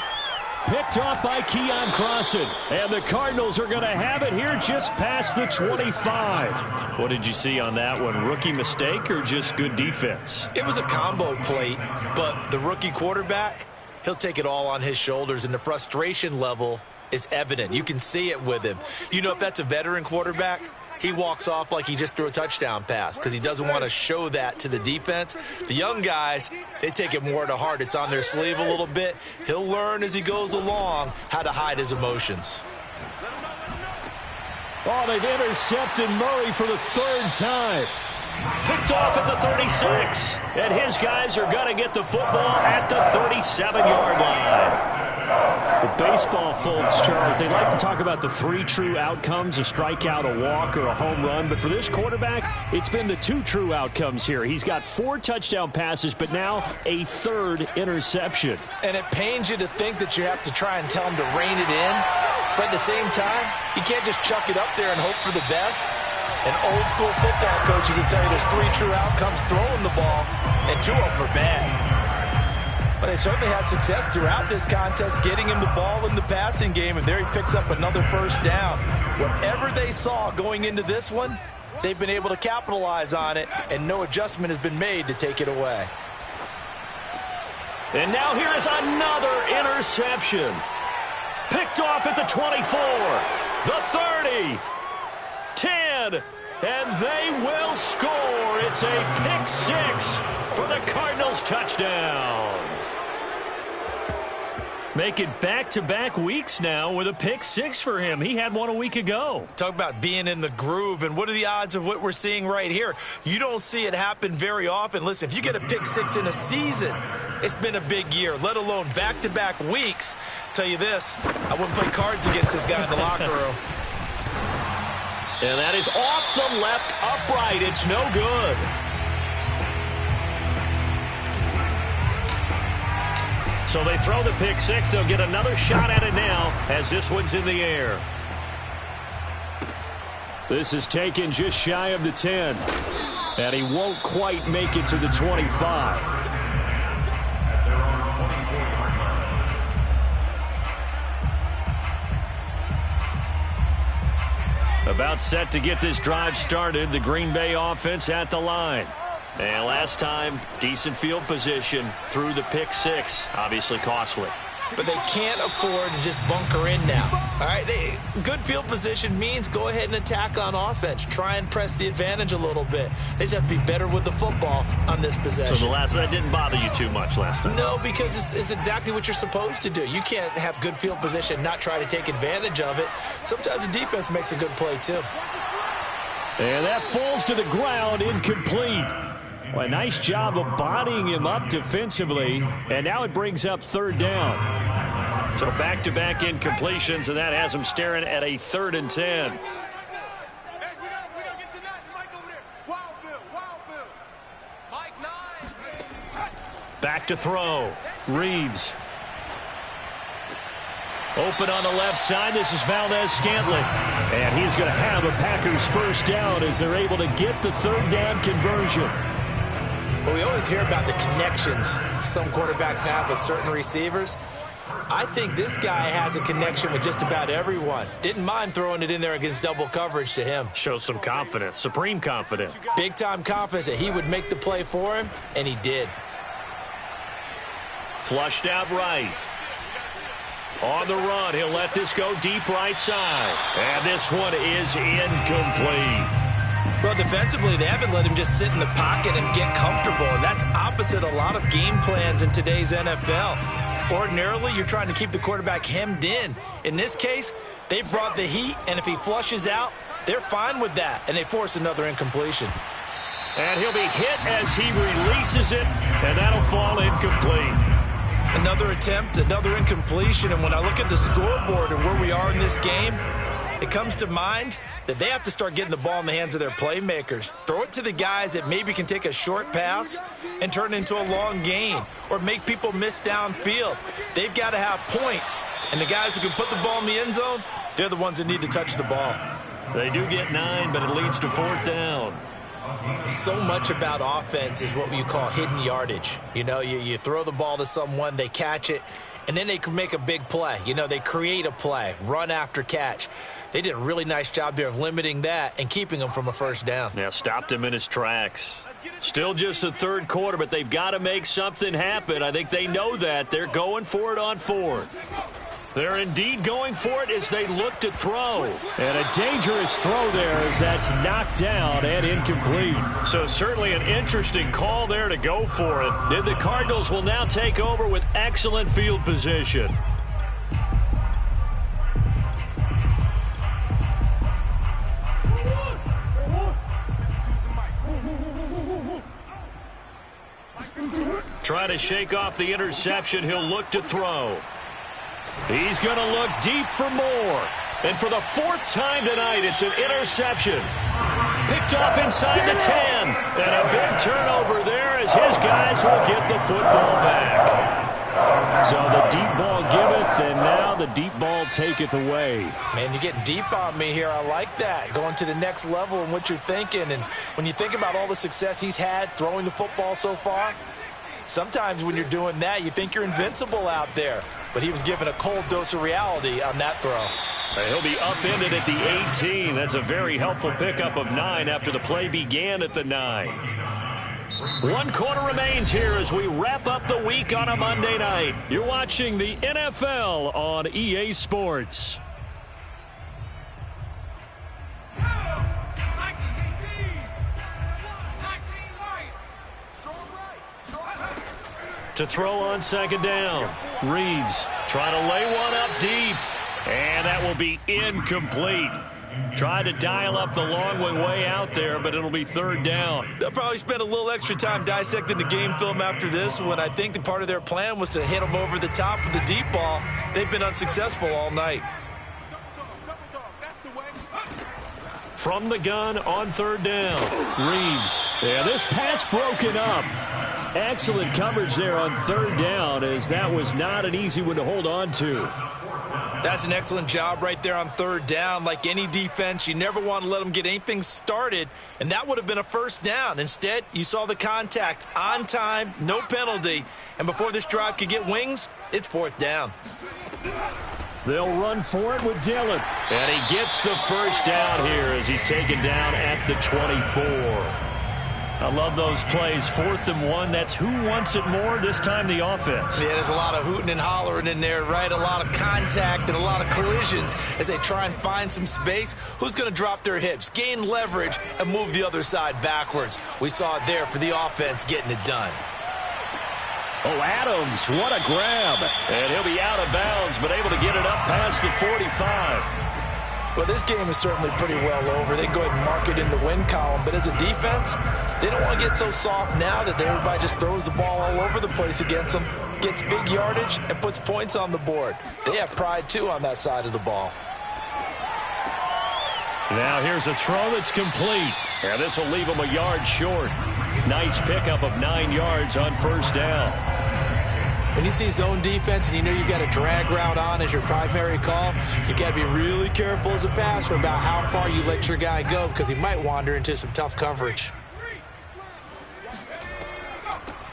Picked off by Keon Crossen. And the Cardinals are going to have it here just past the 25. What did you see on that one? Rookie mistake or just good defense? It was a combo plate, but the rookie quarterback, he'll take it all on his shoulders, and the frustration level is evident. You can see it with him. You know, if that's a veteran quarterback, he walks off like he just threw a touchdown pass because he doesn't want to show that to the defense. The young guys, they take it more to heart. It's on their sleeve a little bit. He'll learn as he goes along how to hide his emotions. Oh, they've intercepted Murray for the third time. Picked off at the 36. And his guys are going to get the football at the 37-yard line. The baseball folks, Charles, they like to talk about the 3 true outcomes, a strikeout, a walk, or a home run. But for this quarterback, it's been the 2 true outcomes here. He's got 4 touchdown passes, but now a 3rd interception. And it pains you to think that you have to try and tell him to rein it in. But at the same time, you can't just chuck it up there and hope for the best. And old school football coaches will tell you there's 3 true outcomes throwing the ball, and 2 of them are bad. But they certainly had success throughout this contest, getting him the ball in the passing game, and there he picks up another first down. Whatever they saw going into this one, they've been able to capitalize on it, and no adjustment has been made to take it away. And now here is another interception. Picked off at the 24, the 30, 10, and they will score. It's a pick 6 for the Cardinals touchdown. Make it back-to-back weeks now with a pick 6 for him. He had one a week ago. Talk about being in the groove, and what are the odds of what we're seeing right here? You don't see it happen very often. Listen, if you get a pick 6 in a season, it's been a big year, let alone back-to-back weeks. Tell you this, I wouldn't play cards against this guy in the locker room. And that is off the left upright. It's no good. So they throw the pick 6. They'll get another shot at it now as this one's in the air. This is taken just shy of the 10. And he won't quite make it to the 25. About set to get this drive started. The Green Bay offense at the line. And last time, decent field position through the pick 6. Obviously costly. But they can't afford to just bunker in now. All right, good field position means go ahead and attack on offense. Try and press the advantage a little bit. They just have to be better with the football on this possession. So that didn't bother you too much last time? No, because it's exactly what you're supposed to do. You can't have good field position and not try to take advantage of it. Sometimes the defense makes a good play, too. And that falls to the ground, incomplete. Well, a nice job of bodying him up defensively, and now it brings up 3rd down. So back-to-back incompletions, and that has him staring at a 3rd and 10. Back to throw. Reeves. Open on the left side. This is Valdez-Scantling. And he's going to have a Packers first down as they're able to get the 3rd down conversion. Well, we always hear about the connections some quarterbacks have with certain receivers. I think this guy has a connection with just about everyone. Didn't mind throwing it in there against double coverage to him. Shows some confidence, supreme confidence. Big-time confidence that he would make the play for him, and he did. Flushed out right. On the run, he'll let this go deep right side. And this one is incomplete. Well, defensively, they haven't let him just sit in the pocket and get comfortable, and that's opposite a lot of game plans in today's NFL. Ordinarily, you're trying to keep the quarterback hemmed in. In this case, they brought the heat, and if he flushes out, they're fine with that, and they force another incompletion. And he'll be hit as he releases it, and that'll fall incomplete. Another attempt, another incompletion, and when I look at the scoreboard and where we are in this game, it comes to mind that they have to start getting the ball in the hands of their playmakers. Throw it to the guys that maybe can take a short pass and turn it into a long gain or make people miss downfield. They've got to have points, and the guys who can put the ball in the end zone, they're the ones that need to touch the ball. They do get 9, but it leads to 4th down. So much about offense is what you call hidden yardage. You know, you throw the ball to someone, they catch it, and then they can make a big play. You know, they create a play, run after catch. They did a really nice job there of limiting that and keeping him from a first down. Yeah, stopped him in his tracks. Still just the 3rd quarter, but they've got to make something happen. I think they know that. They're going for it on 4th. They're indeed going for it as they look to throw. And a dangerous throw there as that's knocked down and incomplete. So certainly an interesting call there to go for it. Then the Cardinals will now take over with excellent field position. Try to shake off the interception. He'll look to throw. He's going to look deep for more. And for the 4th time tonight, it's an interception. Picked off inside the 10. And a big turnover there as his guys will get the football back. So the deep ball giveth, and now the deep ball taketh away. Man, you're getting deep on me here. I like that. Going to the next level in what you're thinking. And when you think about all the success he's had throwing the football so far, sometimes when you're doing that, you think you're invincible out there. But he was given a cold dose of reality on that throw. He'll be upended at the 18. That's a very helpful pickup of 9 after the play began at the 9. 1 quarter remains here as we wrap up the week on a Monday night. You're watching the NFL on EA Sports. To throw on 2nd down. Reeves trying to lay one up deep. And that will be incomplete. Tried to dial up the long way out there, but it'll be 3rd down. They'll probably spend a little extra time dissecting the game film after this one. I think the part of their plan was to hit them over the top of the deep ball. They've been unsuccessful all night. From the gun on 3rd down. Reeves. Yeah, this pass broken up. Excellent coverage there on 3rd down, as that was not an easy one to hold on to. That's an excellent job right there on 3rd down. Like any defense, you never want to let them get anything started, and that would have been a 1st down. Instead, you saw the contact on time, no penalty, and before this drive could get wings, it's 4th down. They'll run for it with Dillon. And he gets the 1st down here as he's taken down at the 24. I love those plays. 4th and 1. That's who wants it more, this time the offense. Yeah, there's a lot of hooting and hollering in there, right? A lot of contact and a lot of collisions as they try and find some space. Who's going to drop their hips, gain leverage, and move the other side backwards? We saw it there for the offense getting it done. Oh, Adams, what a grab. And he'll be out of bounds, but able to get it up past the 45. Well, this game is certainly pretty well over. They go ahead and mark it in the win column. But as a defense, they don't want to get so soft now that everybody just throws the ball all over the place against them, gets big yardage, and puts points on the board. They have pride, too, on that side of the ball. Now here's a throw that's complete. And this will leave him a yard short. Nice pickup of 9 yards on 1st down. When you see zone defense and you know you've got a drag route on as your primary call, you got to be really careful as a passer about how far you let your guy go because he might wander into some tough coverage.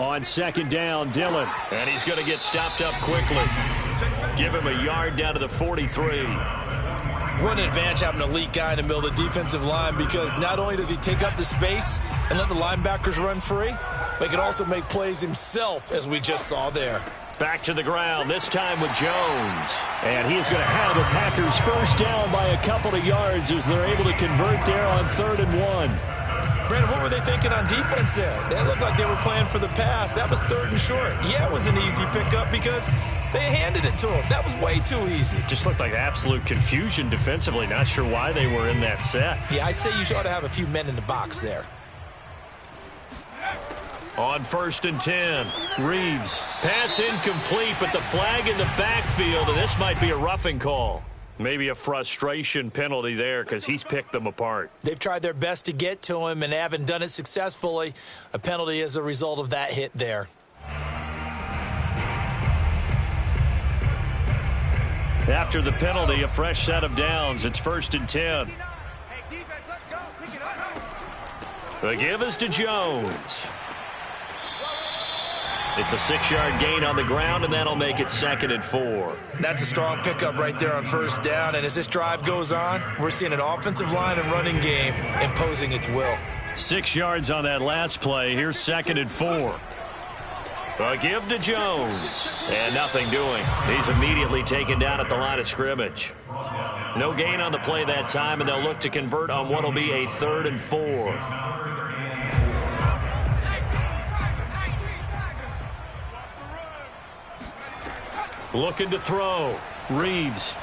On 2nd down, Dillon. And he's going to get stopped up quickly. Give him a yard down to the 43. What an advantage having an elite guy in the middle of the defensive line because not only does he take up the space and let the linebackers run free, but he can also make plays himself, as we just saw there. Back to the ground, this time with Jones. And he's going to have the Packers 1st down by a couple of yards as they're able to convert there on 3rd and 1. Brandon, what were they thinking on defense there? They looked like they were playing for the pass. That was 3rd and short. Yeah, it was an easy pickup because they handed it to him. That was way too easy. Just looked like absolute confusion defensively. Not sure why they were in that set. Yeah, I'd say you ought to have a few men in the box there. On 1st and 10, Reeves. Pass incomplete, but the flag in the backfield, and this might be a roughing call. Maybe a frustration penalty there because he's picked them apart. They've tried their best to get to him and haven't done it successfully. A penalty as a result of that hit there. After the penalty, a fresh set of downs. It's 1st and 10. Hey, defense, let's go. Pick it up. The give is to Jones. It's a 6-yard gain on the ground, and that'll make it 2nd and 4. That's a strong pickup right there on 1st down. And as this drive goes on, we're seeing an offensive line and running game imposing its will. 6 yards on that last play. Here's 2nd and 4. A give to Jones. And nothing doing. He's immediately taken down at the line of scrimmage. No gain on the play that time, and they'll look to convert on what will be a 3rd and 4. Looking to throw. Reeves.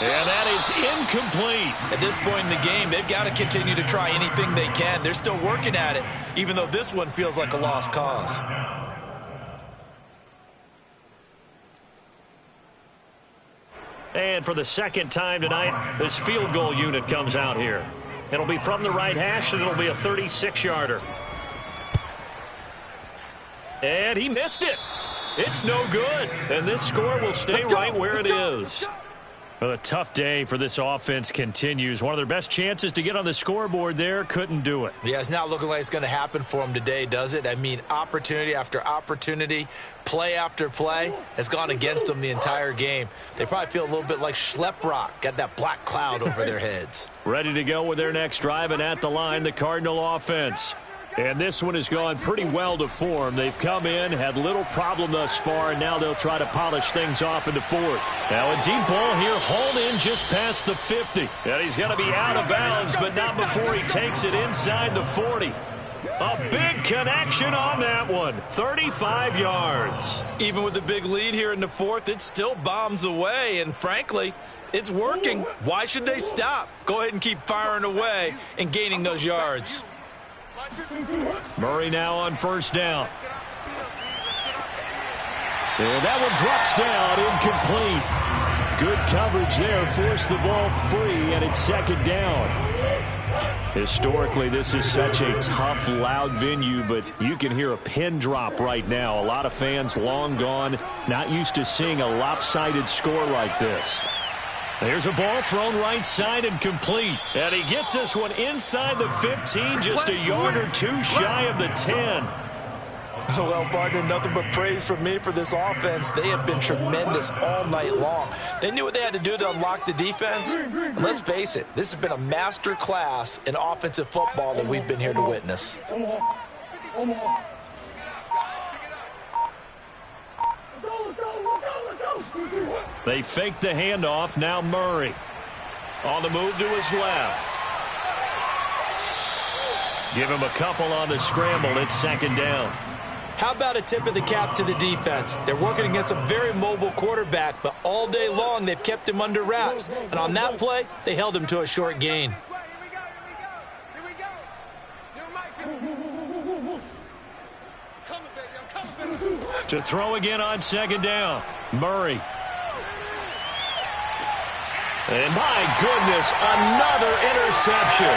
And that is incomplete. At this point in the game, they've got to continue to try anything they can. They're still working at it, even though this one feels like a lost cause. And for the 2nd time tonight, this field goal unit comes out here. It'll be from the right hash, and it'll be a 36-yarder. And he missed it. It's no good. And this score will stay right where it is. Well, a tough day for this offense continues. One of their best chances to get on the scoreboard there, couldn't do it. Yeah, it's not looking like it's going to happen for them today, does it? I mean, opportunity after opportunity, play after play has gone against them the entire game. They probably feel a little bit like Schleprock, got that black cloud over their heads. Ready to go with their next drive, and at the line, the Cardinal offense. And this one has gone pretty well to form. They've come in, had little problem thus far, and now they'll try to polish things off into 4th. Now a deep ball here, hauled in just past the 50. And he's going to be out of bounds, but not before he takes it inside the 40. A big connection on that one. 35 yards. Even with the big lead here in the 4th, it still bombs away, and frankly, it's working. Why should they stop? Go ahead and keep firing away and gaining those yards. Murray now on 1st down. And that one drops down, incomplete. Good coverage there, forced the ball free, and it's 2nd down. Historically, this is such a tough, loud venue, but you can hear a pin drop right now. A lot of fans long gone, not used to seeing a lopsided score like this. There's a ball thrown right side and complete. And he gets this one inside the 15, just a yard or two shy of the 10. Well, partner, nothing but praise from me for this offense. They have been tremendous all night long. They knew what they had to do to unlock the defense. And let's face it, this has been a master class in offensive football that we've been here to witness. They fake the handoff. Now Murray on the move to his left. Give him a couple on the scramble. It's 2nd down. How about a tip of the cap to the defense? They're working against a very mobile quarterback, but all day long they've kept him under wraps. And on that play, they held him to a short gain. Here we go. To throw again on 2nd down. Murray. And my goodness, another interception.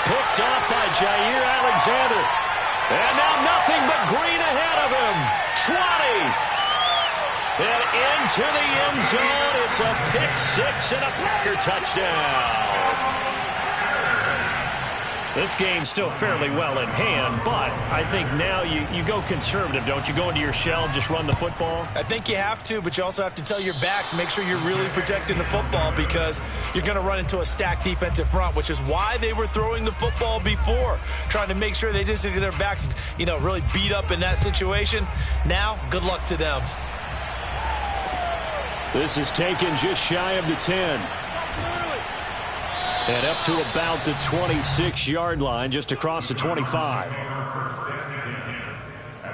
Picked off by Jair Alexander. And now nothing but green ahead of him. 20. And into the end zone. It's a pick-6 and a Packer touchdown. This game's still fairly well in hand, but I think now you go conservative, don't you? Go into your shell, just run the football? I think you have to, but you also have to tell your backs, make sure you're really protecting the football because you're going to run into a stacked defensive front, which is why they were throwing the football before, trying to make sure they just get their backs, really beat up in that situation. Now, good luck to them. This is taken just shy of the 10. And up to about the 26-yard line, just across the 25. At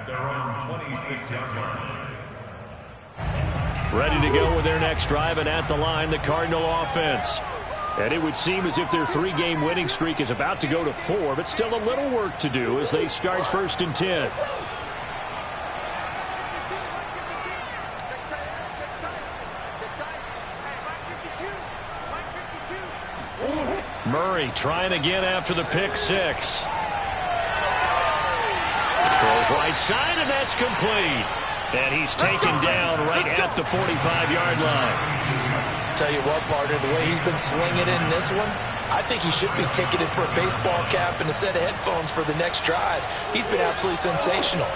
their own 26-yard line. Ready to go with their next drive, and at the line, the Cardinal offense. And it would seem as if their 3-game winning streak is about to go to 4, but still a little work to do as they start 1st and 10. Murray trying again after the pick six. Throws right side, and that's complete. And he's taken down right at the 45-yard line. Tell you what, partner, the way he's been slinging in this one, I think he should be ticketed for a baseball cap and a set of headphones for the next drive. He's been absolutely sensational.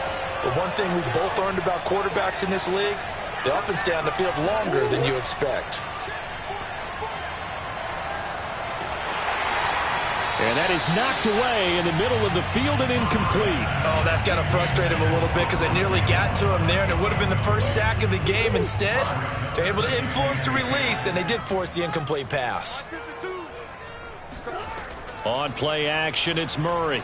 But one thing we've both learned about quarterbacks in this league, they often stay on the field longer than you expect. And that is knocked away in the middle of the field and incomplete. Oh, that's got to frustrate him a little bit because I nearly got to him there, and it would have been the first sack of the game. Instead, they're able to influence the release, and they did force the incomplete pass. On play action, it's Murray.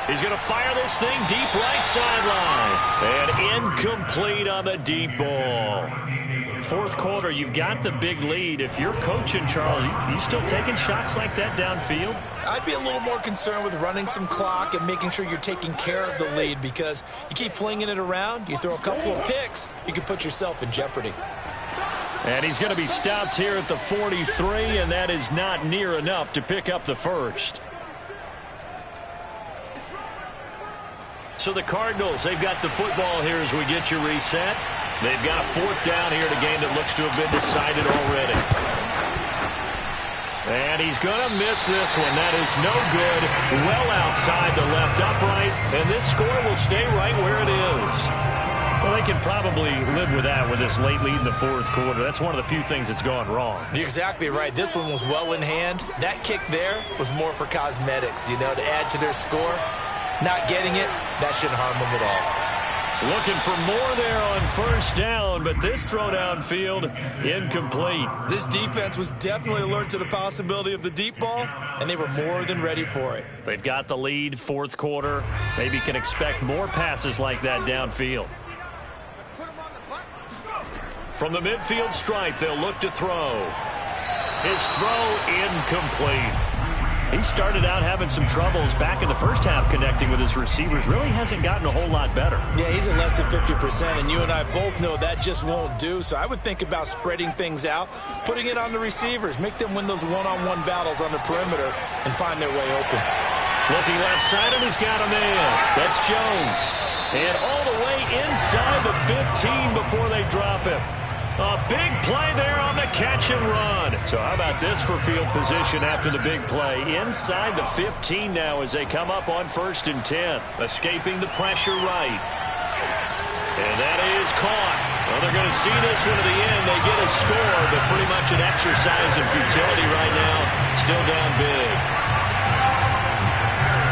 He's going to fire this thing deep right sideline. And incomplete on the deep ball. Fourth quarter, you've got the big lead. If you're coaching, Charles, you still taking shots like that downfield? I'd be a little more concerned with running some clock and making sure you're taking care of the lead, because you keep flinging it around, you throw a couple of picks, you can put yourself in jeopardy. And he's going to be stopped here at the 43, and that is not near enough to pick up the first. So the Cardinals, they've got the football here as we get you reset. They've got a fourth down here in a game that looks to have been decided already. And he's going to miss this one. That is no good. Well outside the left upright. And this score will stay right where it is. Well, they can probably live with that with this late lead in the fourth quarter. That's one of the few things that's gone wrong. You're exactly right. This one was well in hand. That kick there was more for cosmetics, you know, to add to their score. Not getting it, that shouldn't harm them at all. Looking for more there on first down, but this throw downfield incomplete. This defense was definitely alert to the possibility of the deep ball, and they were more than ready for it. They've got the lead, fourth quarter. Maybe can expect more passes like that downfield. From the midfield stripe, they'll look to throw. His throw incomplete. He started out having some troubles back in the first half connecting with his receivers. Really hasn't gotten a whole lot better. Yeah, he's at less than 50%, and you and I both know that just won't do. So I would think about spreading things out, putting it on the receivers, make them win those one-on-one battles on the perimeter, and find their way open. Looking left side, and he's got a man. That's Jones. And all the way inside the 15 before they drop him. A big play there on the catch and run. So how about this for field position after the big play? Inside the 15 now as they come up on 1st and 10. Escaping the pressure right. And that is caught. Well, they're going to see this one to the end. They get a score, but pretty much an exercise in futility right now. Still down big.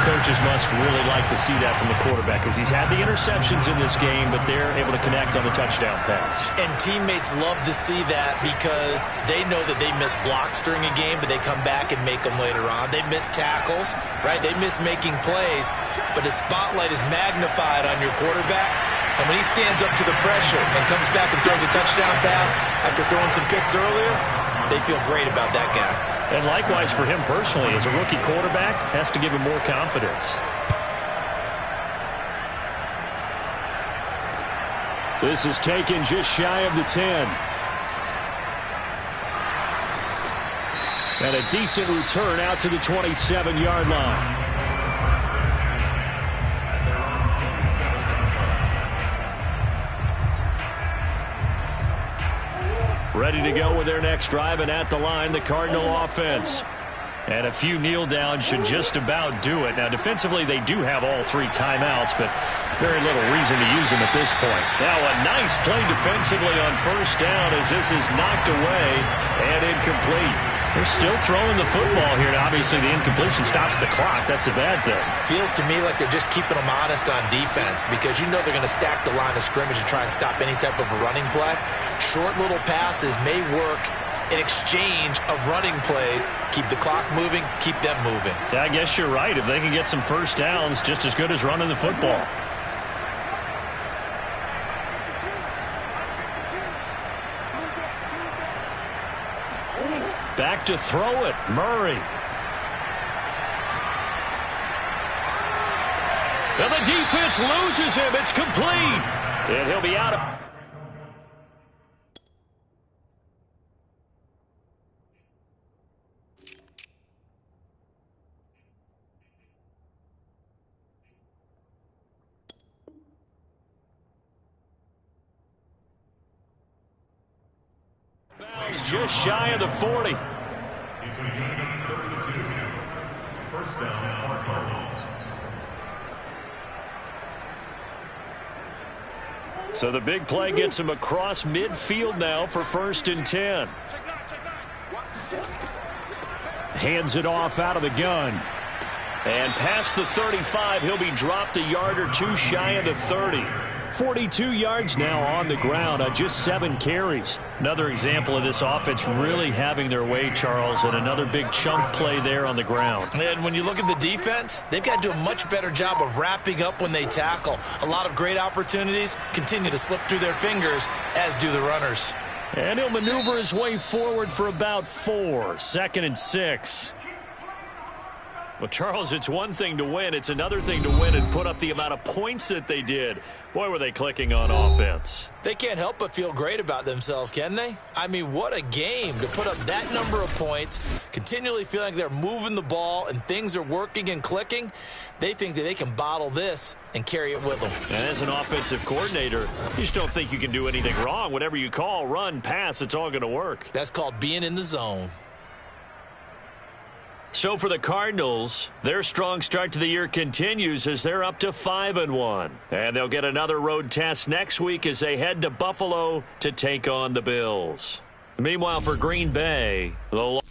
Coaches must really like to see that from the quarterback because he's had the interceptions in this game, but they're able to connect on the touchdown pass. And teammates love to see that because they know that they miss blocks during a game, but they come back and make them later on. They miss tackles, right? They miss making plays, but the spotlight is magnified on your quarterback. And when he stands up to the pressure and comes back and throws a touchdown pass after throwing some picks earlier, they feel great about that guy. And likewise for him personally, as a rookie quarterback, has to give him more confidence. This is taken just shy of the 10. And a decent return out to the 27-yard line. Ready to go with their next drive, and at the line, the Cardinal offense. And a few kneel downs should just about do it. Now, defensively, they do have all 3 timeouts, but very little reason to use them at this point. Now, a nice play defensively on 1st down as this is knocked away and incomplete. They're still throwing the football here. Now, obviously, the incompletion stops the clock. That's the bad thing. Feels to me like they're just keeping them honest on defense because you know they're going to stack the line of scrimmage and try and stop any type of a running play. Short little passes may work in exchange of running plays. Keep the clock moving, keep them moving. Yeah, I guess you're right. If they can get some first downs, just as good as running the football. Back to throw it, Murray. And the defense loses him. It's complete. And he'll be out of... He's just shy of the 40. It's a gain of 32. First down, Cardinals. So the big play gets him across midfield now for 1st and 10. Hands it off out of the gun. And past the 35, he'll be dropped a yard or two shy of the 30. 42 yards now on the ground on just 7 carries. Another example of this offense really having their way, Charles, and another big chunk play there on the ground. And when you look at the defense, they've got to do a much better job of wrapping up when they tackle. A lot of great opportunities continue to slip through their fingers, as do the runners. And he'll maneuver his way forward for about 4. 2nd and 6. Well, Charles, it's one thing to win. It's another thing to win and put up the amount of points that they did. Boy, were they clicking on offense. They can't help but feel great about themselves, can they? I mean, what a game to put up that number of points, continually feeling like they're moving the ball and things are working and clicking. They think that they can bottle this and carry it with them. And as an offensive coordinator, you just don't think you can do anything wrong. Whatever you call, run, pass, it's all going to work. That's called being in the zone. So for the Cardinals, their strong start to the year continues as they're up to 5-1. And they'll get another road test next week as they head to Buffalo to take on the Bills. Meanwhile, for Green Bay, the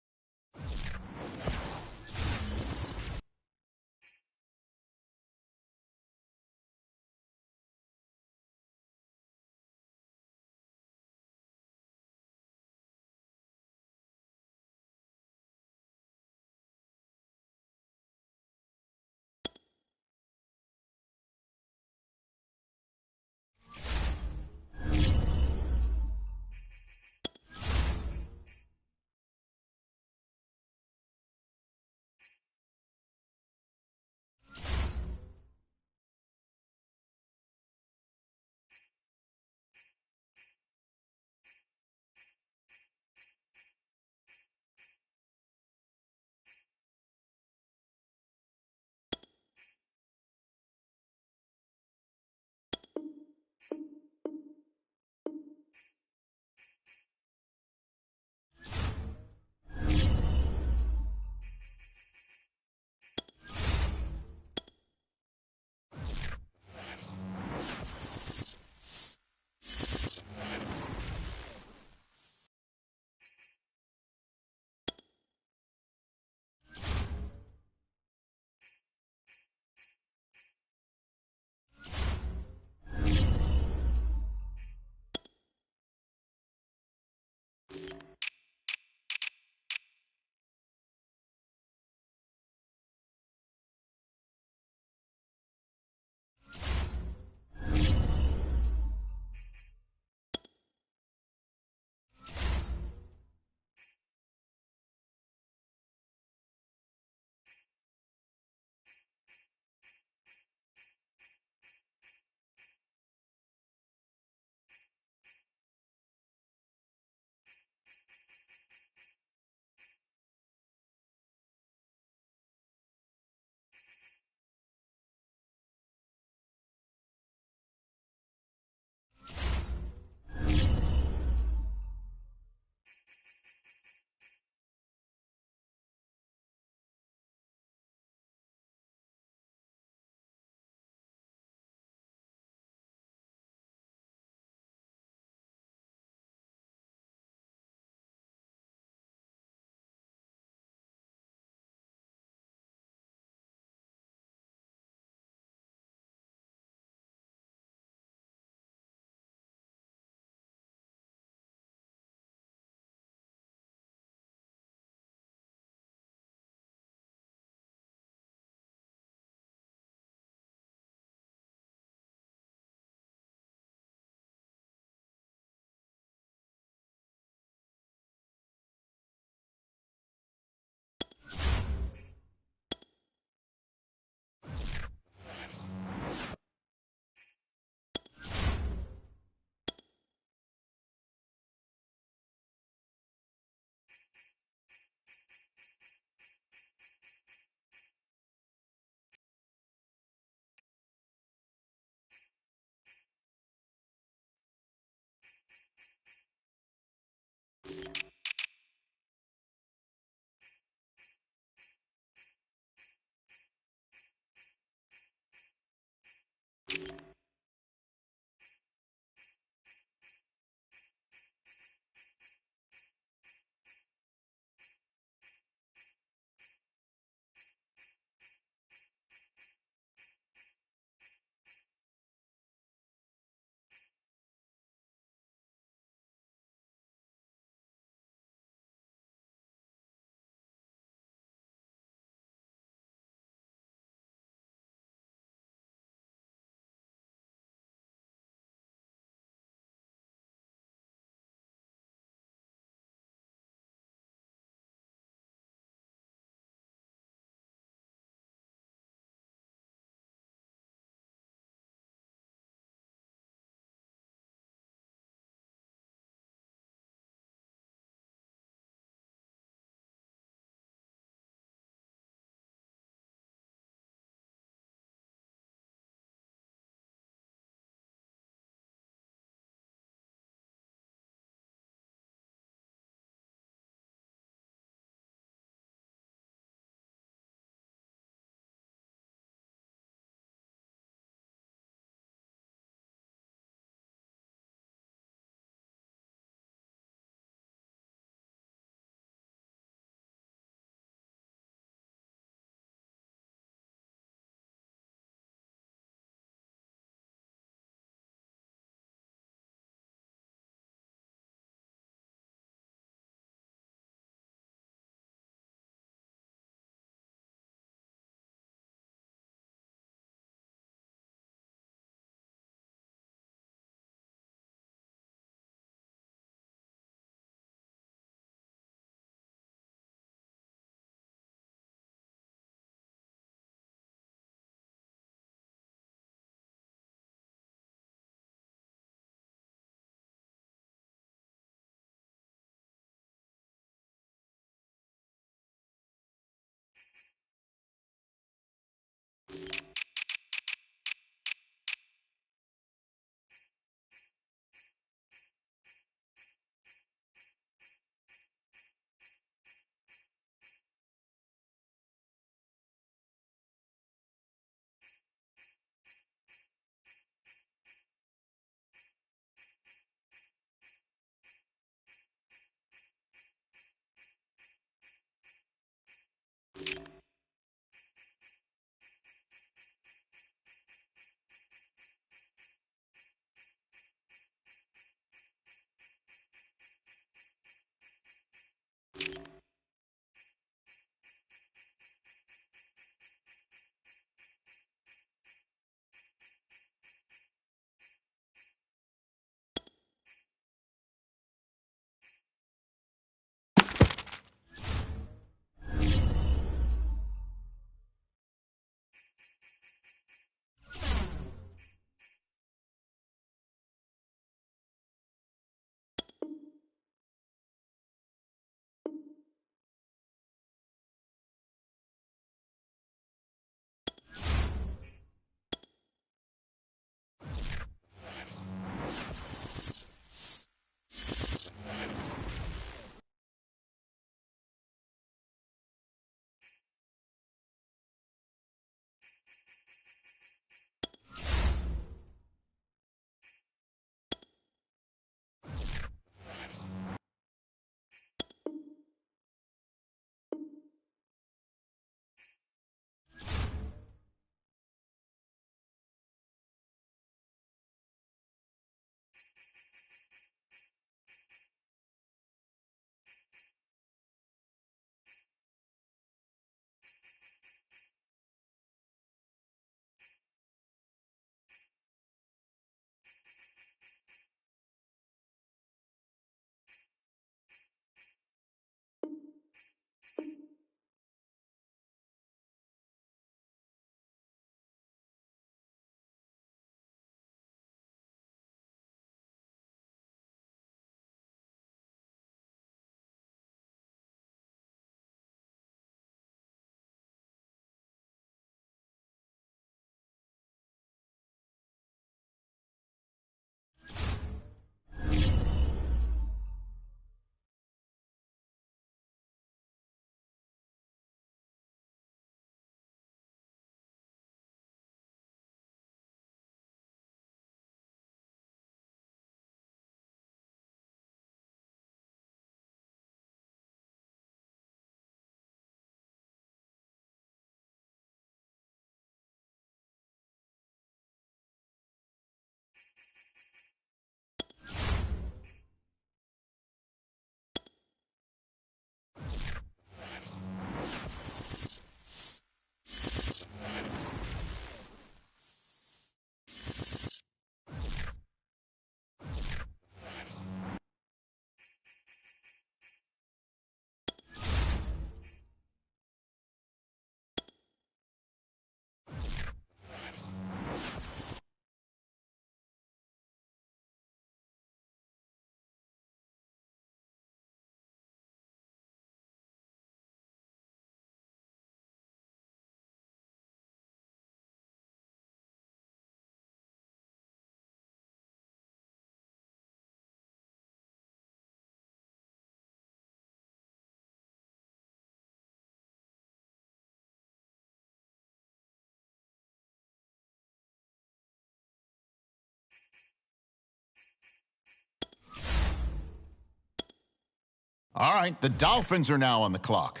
All right, the Dolphins are now on the clock.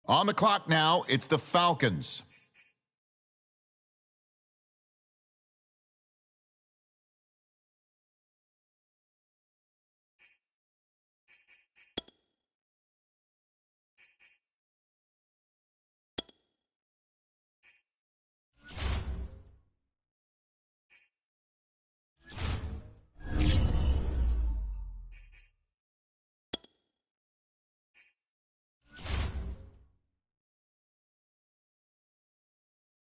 On the clock now, it's the Falcons.